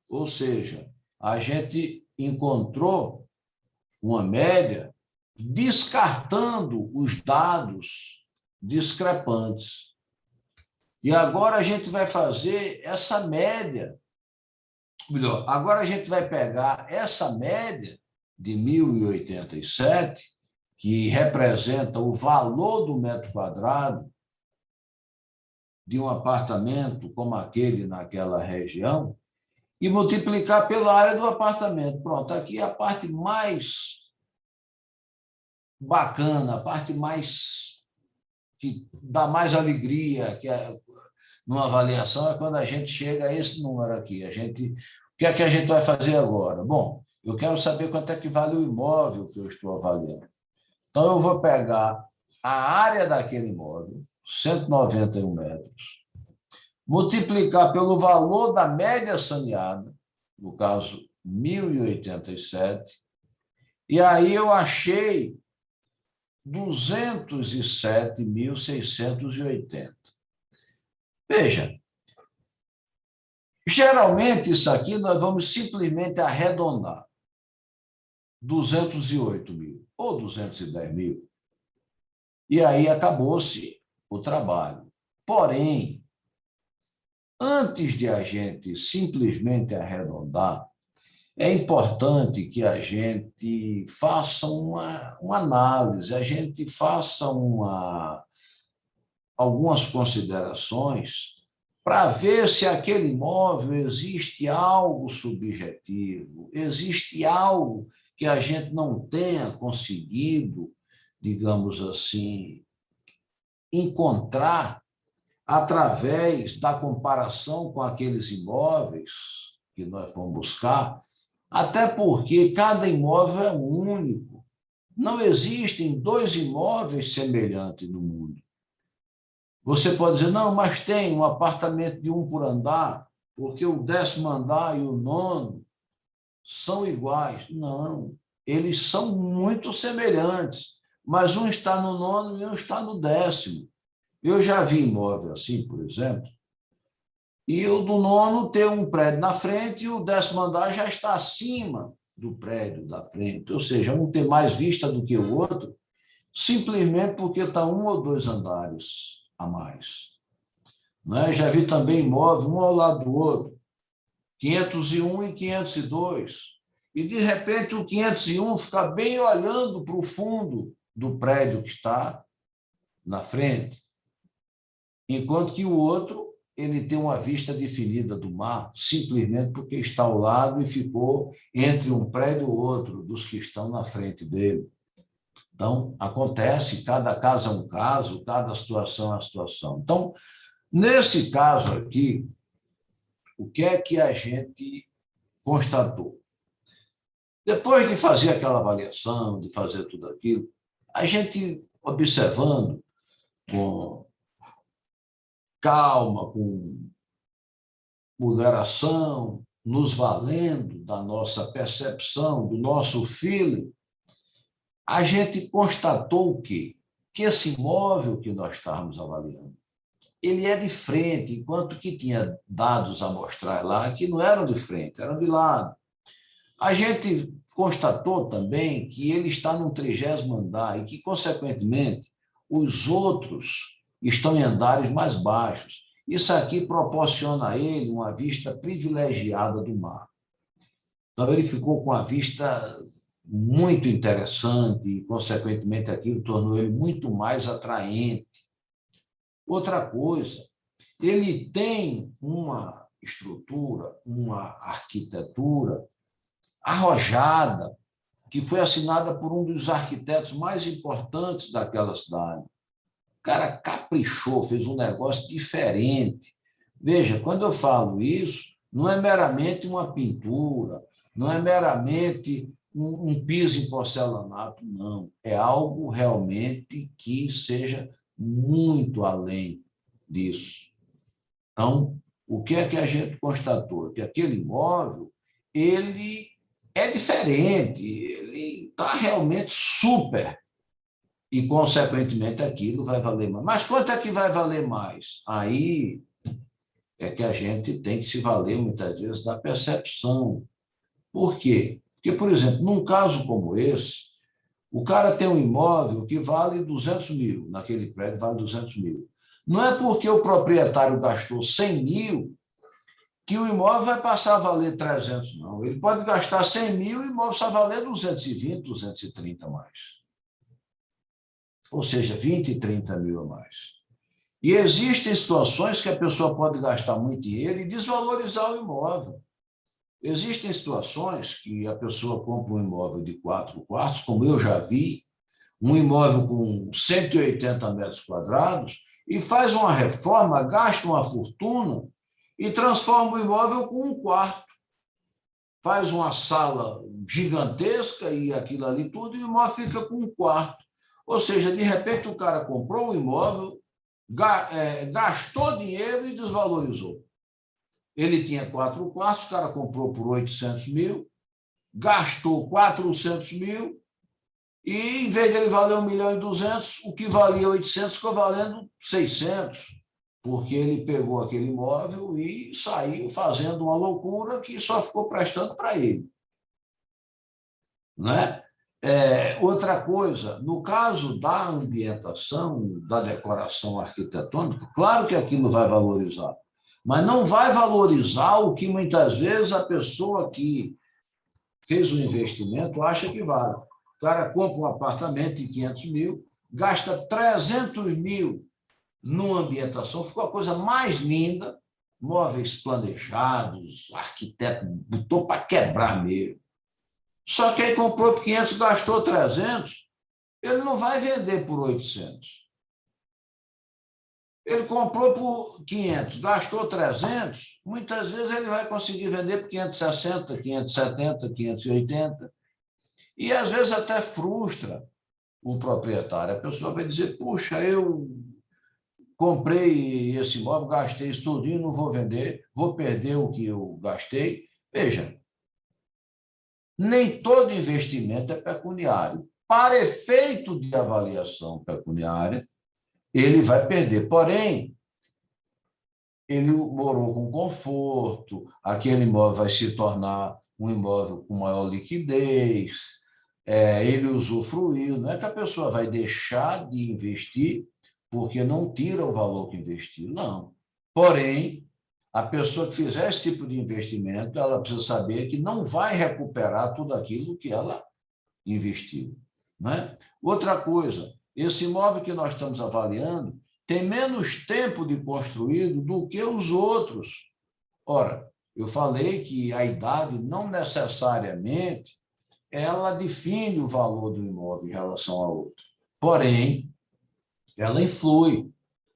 [SPEAKER 1] ou seja, a gente encontrou uma média descartando os dados discrepantes. E agora a gente vai fazer essa média, melhor, agora a gente vai pegar essa média de 1.087, que representa o valor do metro quadrado de um apartamento como aquele naquela região, e multiplicar pela área do apartamento. Pronto, aqui é a parte mais bacana, a parte mais que dá mais alegria que numa avaliação é quando a gente chega a esse número aqui. O que é que a gente vai fazer agora? Bom, eu quero saber quanto é que vale o imóvel que eu estou avaliando. Então, eu vou pegar a área daquele imóvel, 191 metros, multiplicar pelo valor da média saneada, no caso, 1.087, e aí eu achei 207.680. Veja, geralmente isso aqui nós vamos simplesmente arredondar. 208 mil ou 210 mil. E aí acabou-se o trabalho. Porém, antes de a gente simplesmente arredondar, é importante que a gente faça uma análise, a gente faça algumas considerações para ver se aquele imóvel existe algo subjetivo, existe algo que a gente não tenha conseguido, digamos assim, encontrar através da comparação com aqueles imóveis que nós vamos buscar, até porque cada imóvel é único. Não existem dois imóveis semelhantes no mundo. Você pode dizer, não, mas tem um apartamento de 1 por andar, porque o 10º andar e o 9º são iguais. Não, eles são muito semelhantes, mas um está no 9º e um está no 10º. Eu já vi imóvel assim, por exemplo, e o do 9º tem um prédio na frente e o 10º andar já está acima do prédio da frente, ou seja, um tem mais vista do que o outro, simplesmente porque está 1 ou 2 andares a mais. Né? Já vi também imóvel, um ao lado do outro, 501 e 502, e de repente o 501 fica bem olhando para o fundo do prédio que está na frente, enquanto que o outro ele tem uma vista definida do mar, simplesmente porque está ao lado e ficou entre um prédio e outro, dos que estão na frente dele. Então, acontece, cada caso é um caso, cada situação é uma situação. Então, nesse caso aqui, o que é que a gente constatou? Depois de fazer aquela avaliação, de fazer tudo aquilo, a gente observando com calma, com moderação, nos valendo da nossa percepção, do nosso feeling, a gente constatou o quê? Que esse imóvel que nós estávamos avaliando, ele é de frente, enquanto que tinha dados a mostrar lá que não eram de frente, eram de lado. A gente constatou também que ele está no 30º andar e que, consequentemente, os outros estão em andares mais baixos. Isso aqui proporciona a ele uma vista privilegiada do mar. Então, ele ficou com a vista muito interessante e, consequentemente, aquilo tornou ele muito mais atraente. Outra coisa, ele tem uma estrutura, uma arquitetura arrojada, que foi assinada por um dos arquitetos mais importantes daquela cidade. O cara caprichou, fez um negócio diferente. Veja, quando eu falo isso, não é meramente uma pintura, não é meramente um piso em porcelanato, não. É algo realmente que seja muito além disso. Então, o que é que a gente constatou? Que aquele imóvel, ele é diferente, ele está realmente super. E, consequentemente, aquilo vai valer mais. Mas quanto é que vai valer mais? Aí é que a gente tem que se valer, muitas vezes, da percepção. Por quê? Porque, por exemplo, num caso como esse, o cara tem um imóvel que vale 200 mil, naquele prédio vale 200 mil. Não é porque o proprietário gastou 100 mil que o imóvel vai passar a valer 300, não. Ele pode gastar 100 mil e o imóvel só valer 220, 230 a mais. Ou seja, 20 e 30 mil a mais. E existem situações que a pessoa pode gastar muito dinheiro e desvalorizar o imóvel. Existem situações que a pessoa compra um imóvel de 4 quartos, como eu já vi, um imóvel com 180 metros quadrados, e faz uma reforma, gasta uma fortuna e transforma o imóvel com um quarto. Faz uma sala gigantesca e aquilo ali tudo, e o imóvel fica com um quarto. Ou seja, de repente o cara comprou um imóvel, gastou dinheiro e desvalorizou. Ele tinha 4 quartos, o cara comprou por 800 mil, gastou 400 mil, e em vez de ele valer 1.200.000, o que valia 800 ficou valendo 600, porque ele pegou aquele imóvel e saiu fazendo uma loucura que só ficou prestando para ele. Né? Outra coisa, no caso da ambientação, da decoração arquitetônica, claro que aquilo vai valorizar, mas não vai valorizar o que muitas vezes a pessoa que fez o investimento acha que vale. O cara compra um apartamento de 500 mil, gasta 300 mil numa ambientação, ficou a coisa mais linda, móveis planejados, o arquiteto botou para quebrar mesmo. Só que aí comprou por 500, gastou 300, ele não vai vender por 800. Ele comprou por 500, gastou 300, muitas vezes ele vai conseguir vender por 560, 570, 580, e às vezes até frustra o proprietário. A pessoa vai dizer, puxa, eu comprei esse imóvel, gastei isso tudinho, não vou vender, vou perder o que eu gastei. Veja, nem todo investimento é pecuniário. Para efeito de avaliação pecuniária, ele vai perder. Porém, ele morou com conforto, aquele imóvel vai se tornar um imóvel com maior liquidez, ele usufruiu. Não é que a pessoa vai deixar de investir porque não tira o valor que investiu, não. Porém, a pessoa que fizer esse tipo de investimento, ela precisa saber que não vai recuperar tudo aquilo que ela investiu. Não é? Outra coisa, esse imóvel que nós estamos avaliando tem menos tempo de construído do que os outros. Ora, eu falei que a idade não necessariamente ela define o valor do imóvel em relação a outro. Porém, ela influi.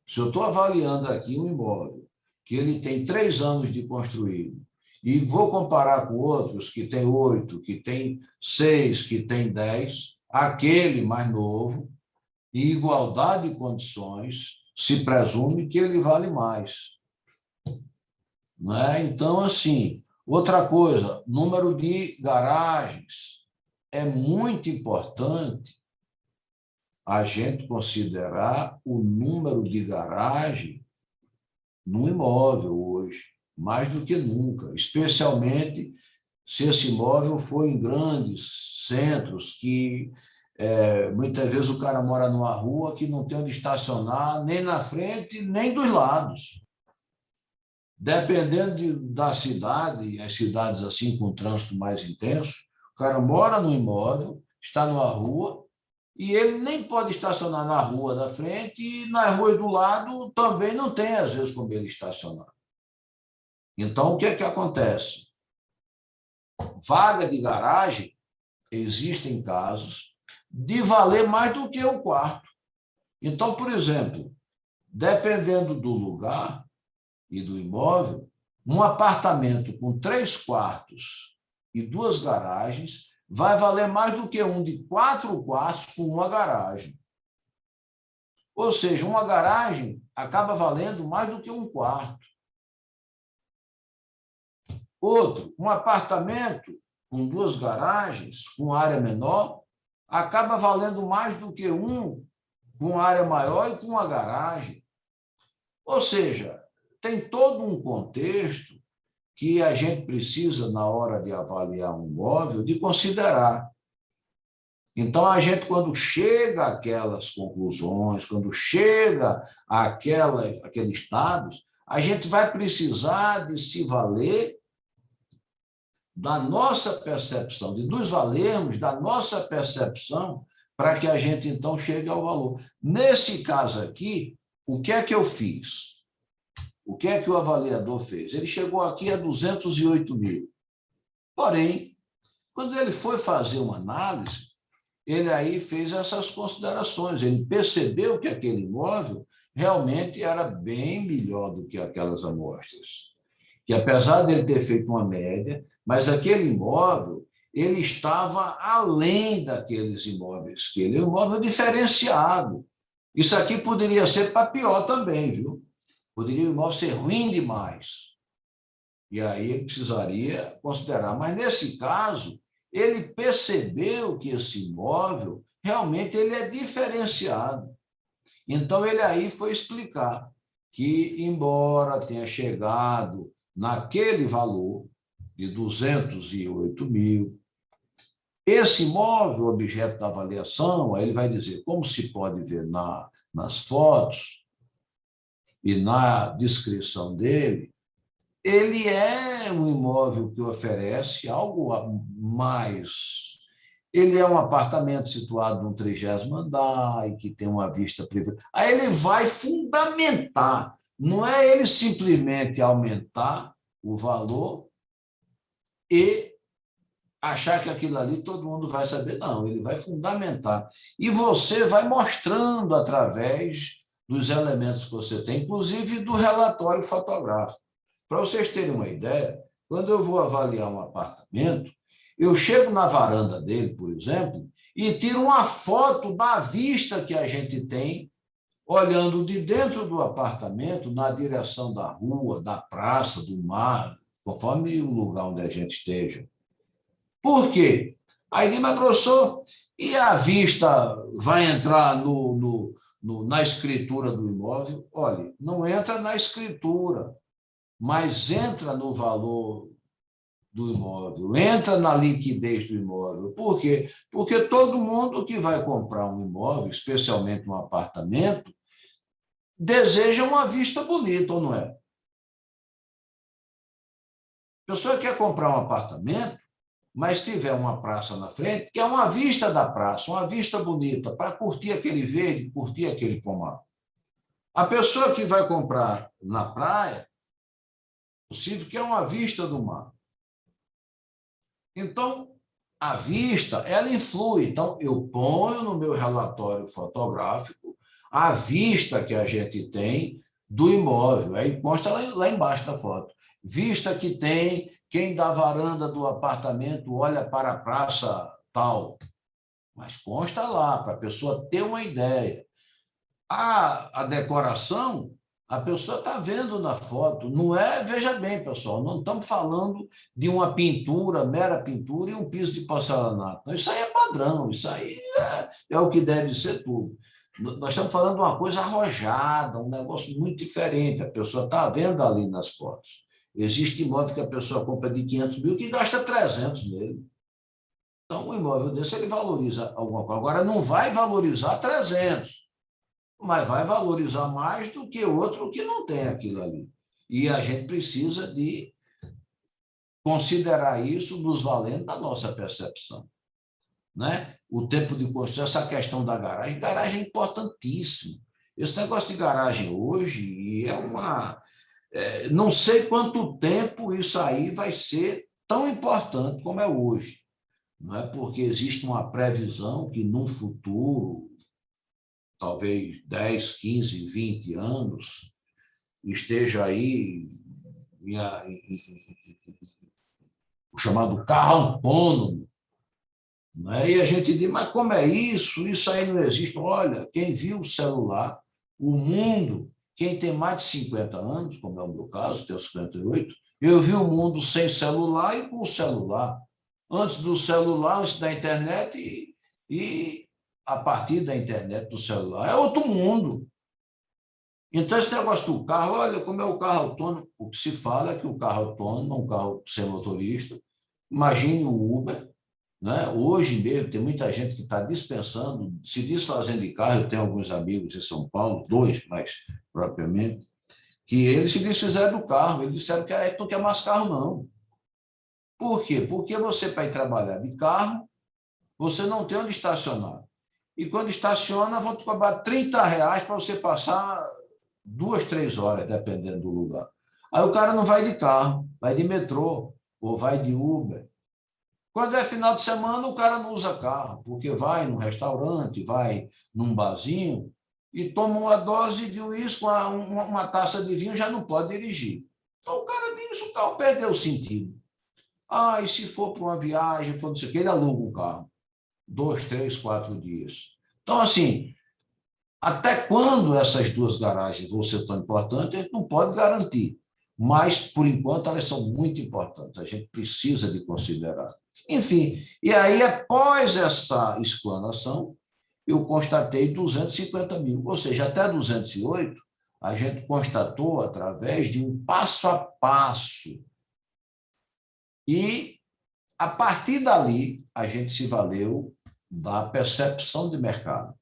[SPEAKER 1] Se eu estou avaliando aqui um imóvel que ele tem 3 anos de construído e vou comparar com outros que tem 8, que tem 6, que tem 10, aquele mais novo, em igualdade de condições, se presume que ele vale mais. Não é? Então, assim, outra coisa, número de garagens. É muito importante a gente considerar o número de garagem no imóvel hoje, mais do que nunca, especialmente se esse imóvel for em grandes centros que muitas vezes o cara mora numa rua que não tem onde estacionar nem na frente, nem dos lados. Dependendo da cidade, as cidades assim com trânsito mais intenso, o cara mora no imóvel, está numa rua, e ele nem pode estacionar na rua da frente e nas ruas do lado também não tem, às vezes, como ele estacionar. Então, o que é que acontece? Vaga de garagem, existem casos de valer mais do que o quarto. Então, por exemplo, dependendo do lugar e do imóvel, um apartamento com 3 quartos e 2 garagens vai valer mais do que um de 4 quartos com uma garagem. Ou seja, uma garagem acaba valendo mais do que um quarto. Outro, um apartamento com 2 garagens, com área menor, acaba valendo mais do que um com área maior e com uma garagem. Ou seja, tem todo um contexto que a gente precisa, na hora de avaliar um imóvel, de considerar. Então, a gente, quando chega àquelas conclusões, quando chega àqueles estados, a gente vai precisar de se valer da nossa percepção, de nos valermos da nossa percepção para que a gente, então, chegue ao valor. Nesse caso aqui, o que é que eu fiz? O que é que o avaliador fez? Ele chegou aqui a 208 mil. Porém, quando ele foi fazer uma análise, ele aí fez essas considerações. Ele percebeu que aquele imóvel realmente era bem melhor do que aquelas amostras. Que apesar dele ter feito uma média, mas aquele imóvel, ele estava além daqueles imóveis, que ele é um imóvel diferenciado. Isso aqui poderia ser para pior também, viu? Poderia o imóvel ser ruim demais. E aí ele precisaria considerar. Mas, nesse caso, ele percebeu que esse imóvel, realmente, ele é diferenciado. Então, ele aí foi explicar que, embora tenha chegado naquele valor de 208 mil, esse imóvel, objeto da avaliação, aí ele vai dizer, como se pode ver nas fotos, e na descrição dele, ele é um imóvel que oferece algo mais. Ele é um apartamento situado no 30º andar e que tem uma vista privada. Aí ele vai fundamentar, não é ele simplesmente aumentar o valor e achar que aquilo ali todo mundo vai saber. Não, ele vai fundamentar. E você vai mostrando através dos elementos que você tem, inclusive do relatório fotográfico. Para vocês terem uma ideia, quando eu vou avaliar um apartamento, eu chego na varanda dele, por exemplo, e tiro uma foto da vista que a gente tem, olhando de dentro do apartamento, na direção da rua, da praça, do mar, conforme o lugar onde a gente esteja. Por quê? Aí diz, mas professor, e a vista vai entrar na escritura do imóvel? Olha, não entra na escritura, mas entra no valor do imóvel, entra na liquidez do imóvel. Por quê? Porque todo mundo que vai comprar um imóvel, especialmente um apartamento, deseja uma vista bonita, ou não é? A pessoa quer comprar um apartamento, mas tiver uma praça na frente, quer uma vista da praça, uma vista bonita, para curtir aquele verde, curtir aquele pomar. A pessoa que vai comprar na praia, possível que é uma vista do mar. Então, a vista, ela influi. Então, eu ponho no meu relatório fotográfico a vista que a gente tem do imóvel. Aí consta lá embaixo da foto. Vista que tem quem da varanda do apartamento olha para a praça tal. Mas consta lá, para a pessoa ter uma ideia. A decoração, a pessoa está vendo na foto. Não é, veja bem, pessoal, não estamos falando de uma pintura, mera pintura e um piso de porcelanato. Não, isso aí é padrão, isso aí é o que deve ser tudo. Nós estamos falando de uma coisa arrojada, um negócio muito diferente. A pessoa está vendo ali nas fotos. Existe imóvel que a pessoa compra de 500 mil que gasta 300 nele. Então, um imóvel desse, ele valoriza alguma coisa. Agora, não vai valorizar 300, mas vai valorizar mais do que outro que não tem aquilo ali. E a gente precisa de considerar isso nos valendo da nossa percepção. Né? O tempo de construção, essa questão da garagem é importantíssimo. Esse negócio de garagem hoje é uma... não sei quanto tempo isso aí vai ser tão importante como é hoje. Não é porque existe uma previsão que, num futuro, talvez 10, 15, 20 anos, esteja aí o chamado carro autônomo. Né? E a gente diz, mas como é isso? Isso aí não existe. Olha, quem viu o celular, o mundo, quem tem mais de 50 anos, como é o meu caso, tenho 58, eu vi o mundo sem celular e com o celular. Antes do celular, antes da internet e a partir da internet, do celular. É outro mundo. Então, esse negócio do carro, olha como é o carro autônomo. O que se fala é que o carro autônomo é um carro sem motorista. Imagine o Uber. Né? Hoje mesmo, tem muita gente que está dispensando, se desfazendo de carro. Eu tenho alguns amigos em São Paulo, 2 mais propriamente, que eles se desfizeram do carro. Eles disseram que não quer mais carro, não. Por quê? Porque você, para ir trabalhar de carro, você não tem onde estacionar. E quando estaciona, vão te cobrar R$30 para você passar 2, 3 horas, dependendo do lugar. Aí o cara não vai de carro, vai de metrô ou vai de Uber. Quando é final de semana, o cara não usa carro, porque vai num restaurante, vai num barzinho e toma uma dose de uísque, uma taça de vinho, já não pode dirigir. Então o cara diz, o carro perdeu o sentido. E se for para uma viagem, for não sei o que, ele aluga um carro. 2, 3, 4 dias. Então, assim, até quando essas 2 garagens vão ser tão importantes, a gente não pode garantir. Mas, por enquanto, elas são muito importantes. A gente precisa de considerar. Enfim, e aí, após essa explanação, eu constatei 250 mil. Ou seja, até 208, a gente constatou através de um passo a passo. E, a partir dali, a gente se valeu da percepção de mercado.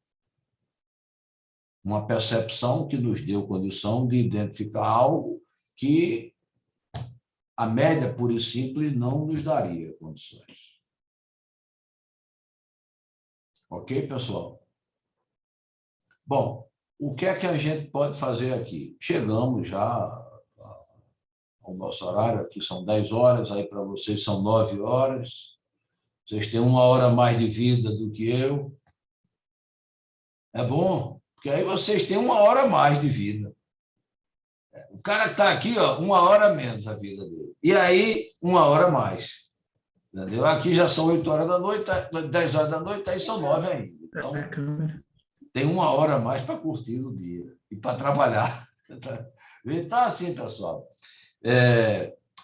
[SPEAKER 1] Uma percepção que nos deu condição de identificar algo que a média pura e simples não nos daria condições. Ok, pessoal? Bom, o que é que a gente pode fazer aqui? Chegamos já ao nosso horário, aqui são 10 horas, aí para vocês são 9 horas. Vocês têm 1 hora mais de vida do que eu. É bom, Porque aí vocês têm 1 hora a mais de vida. O cara que está aqui, ó, 1 hora a menos a vida dele. E aí, 1 hora a mais. Entendeu? Aqui já são 8 horas da noite, 10 horas da noite, aí são 9 ainda. Então, tem 1 hora a mais para curtir o dia e para trabalhar. Então, assim, pessoal,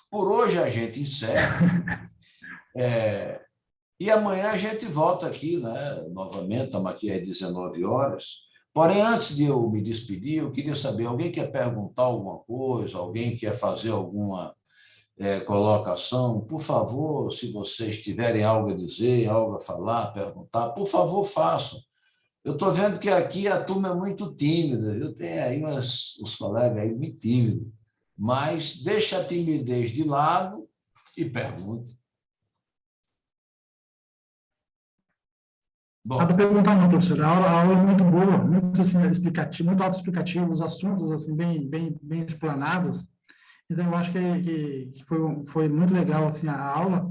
[SPEAKER 1] por hoje a gente encerra. E amanhã a gente volta aqui, né? Novamente, estamos aqui às 19 horas. Porém, antes de eu me despedir, eu queria saber, alguém quer perguntar alguma coisa? Alguém quer fazer alguma colocação? Por favor, se vocês tiverem algo a dizer, algo a falar, perguntar, por favor, façam. Eu estou vendo que aqui a turma é muito tímida, viu? Tem aí os colegas aí muito tímidos, mas deixa a timidez de lado e pergunte. Bom,
[SPEAKER 7] Dá para perguntar, não, professor. A aula é muito boa, muito assim, explicativa, muito autoexplicativo, os assuntos assim, bem explanados. Então, eu acho que foi muito legal assim, a aula.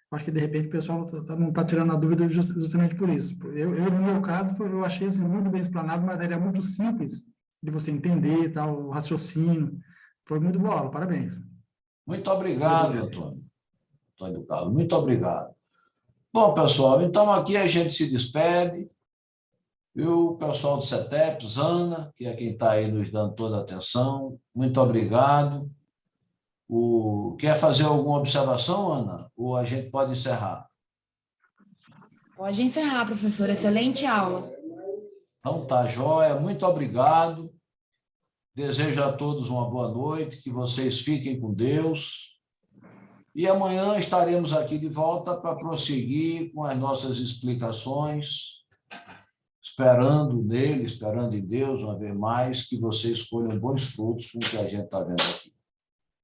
[SPEAKER 7] Acho que, de repente, o pessoal não está tirando a dúvida justamente por isso. No meu caso, eu achei assim, muito bem explanado, uma matéria muito simples de você entender, tal, o raciocínio. Foi muito boa aula, parabéns.
[SPEAKER 1] muito obrigado, Antônio Carlos, muito obrigado. Bom, pessoal, então aqui a gente se despede. E o pessoal do CETEPS, Ana, que é quem está aí nos dando toda a atenção, muito obrigado. Quer fazer alguma observação, Ana? Ou a gente pode encerrar?
[SPEAKER 3] Pode encerrar, professor. Excelente aula.
[SPEAKER 1] Então tá, joia. Muito obrigado. Desejo a todos uma boa noite, que vocês fiquem com Deus. E amanhã estaremos aqui de volta para prosseguir com as nossas explicações, esperando nele, esperando em Deus, uma vez mais, que vocês colham bons frutos com o que a gente está vendo aqui.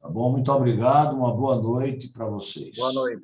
[SPEAKER 1] Tá bom? Muito obrigado, uma boa noite para vocês.
[SPEAKER 6] Boa noite.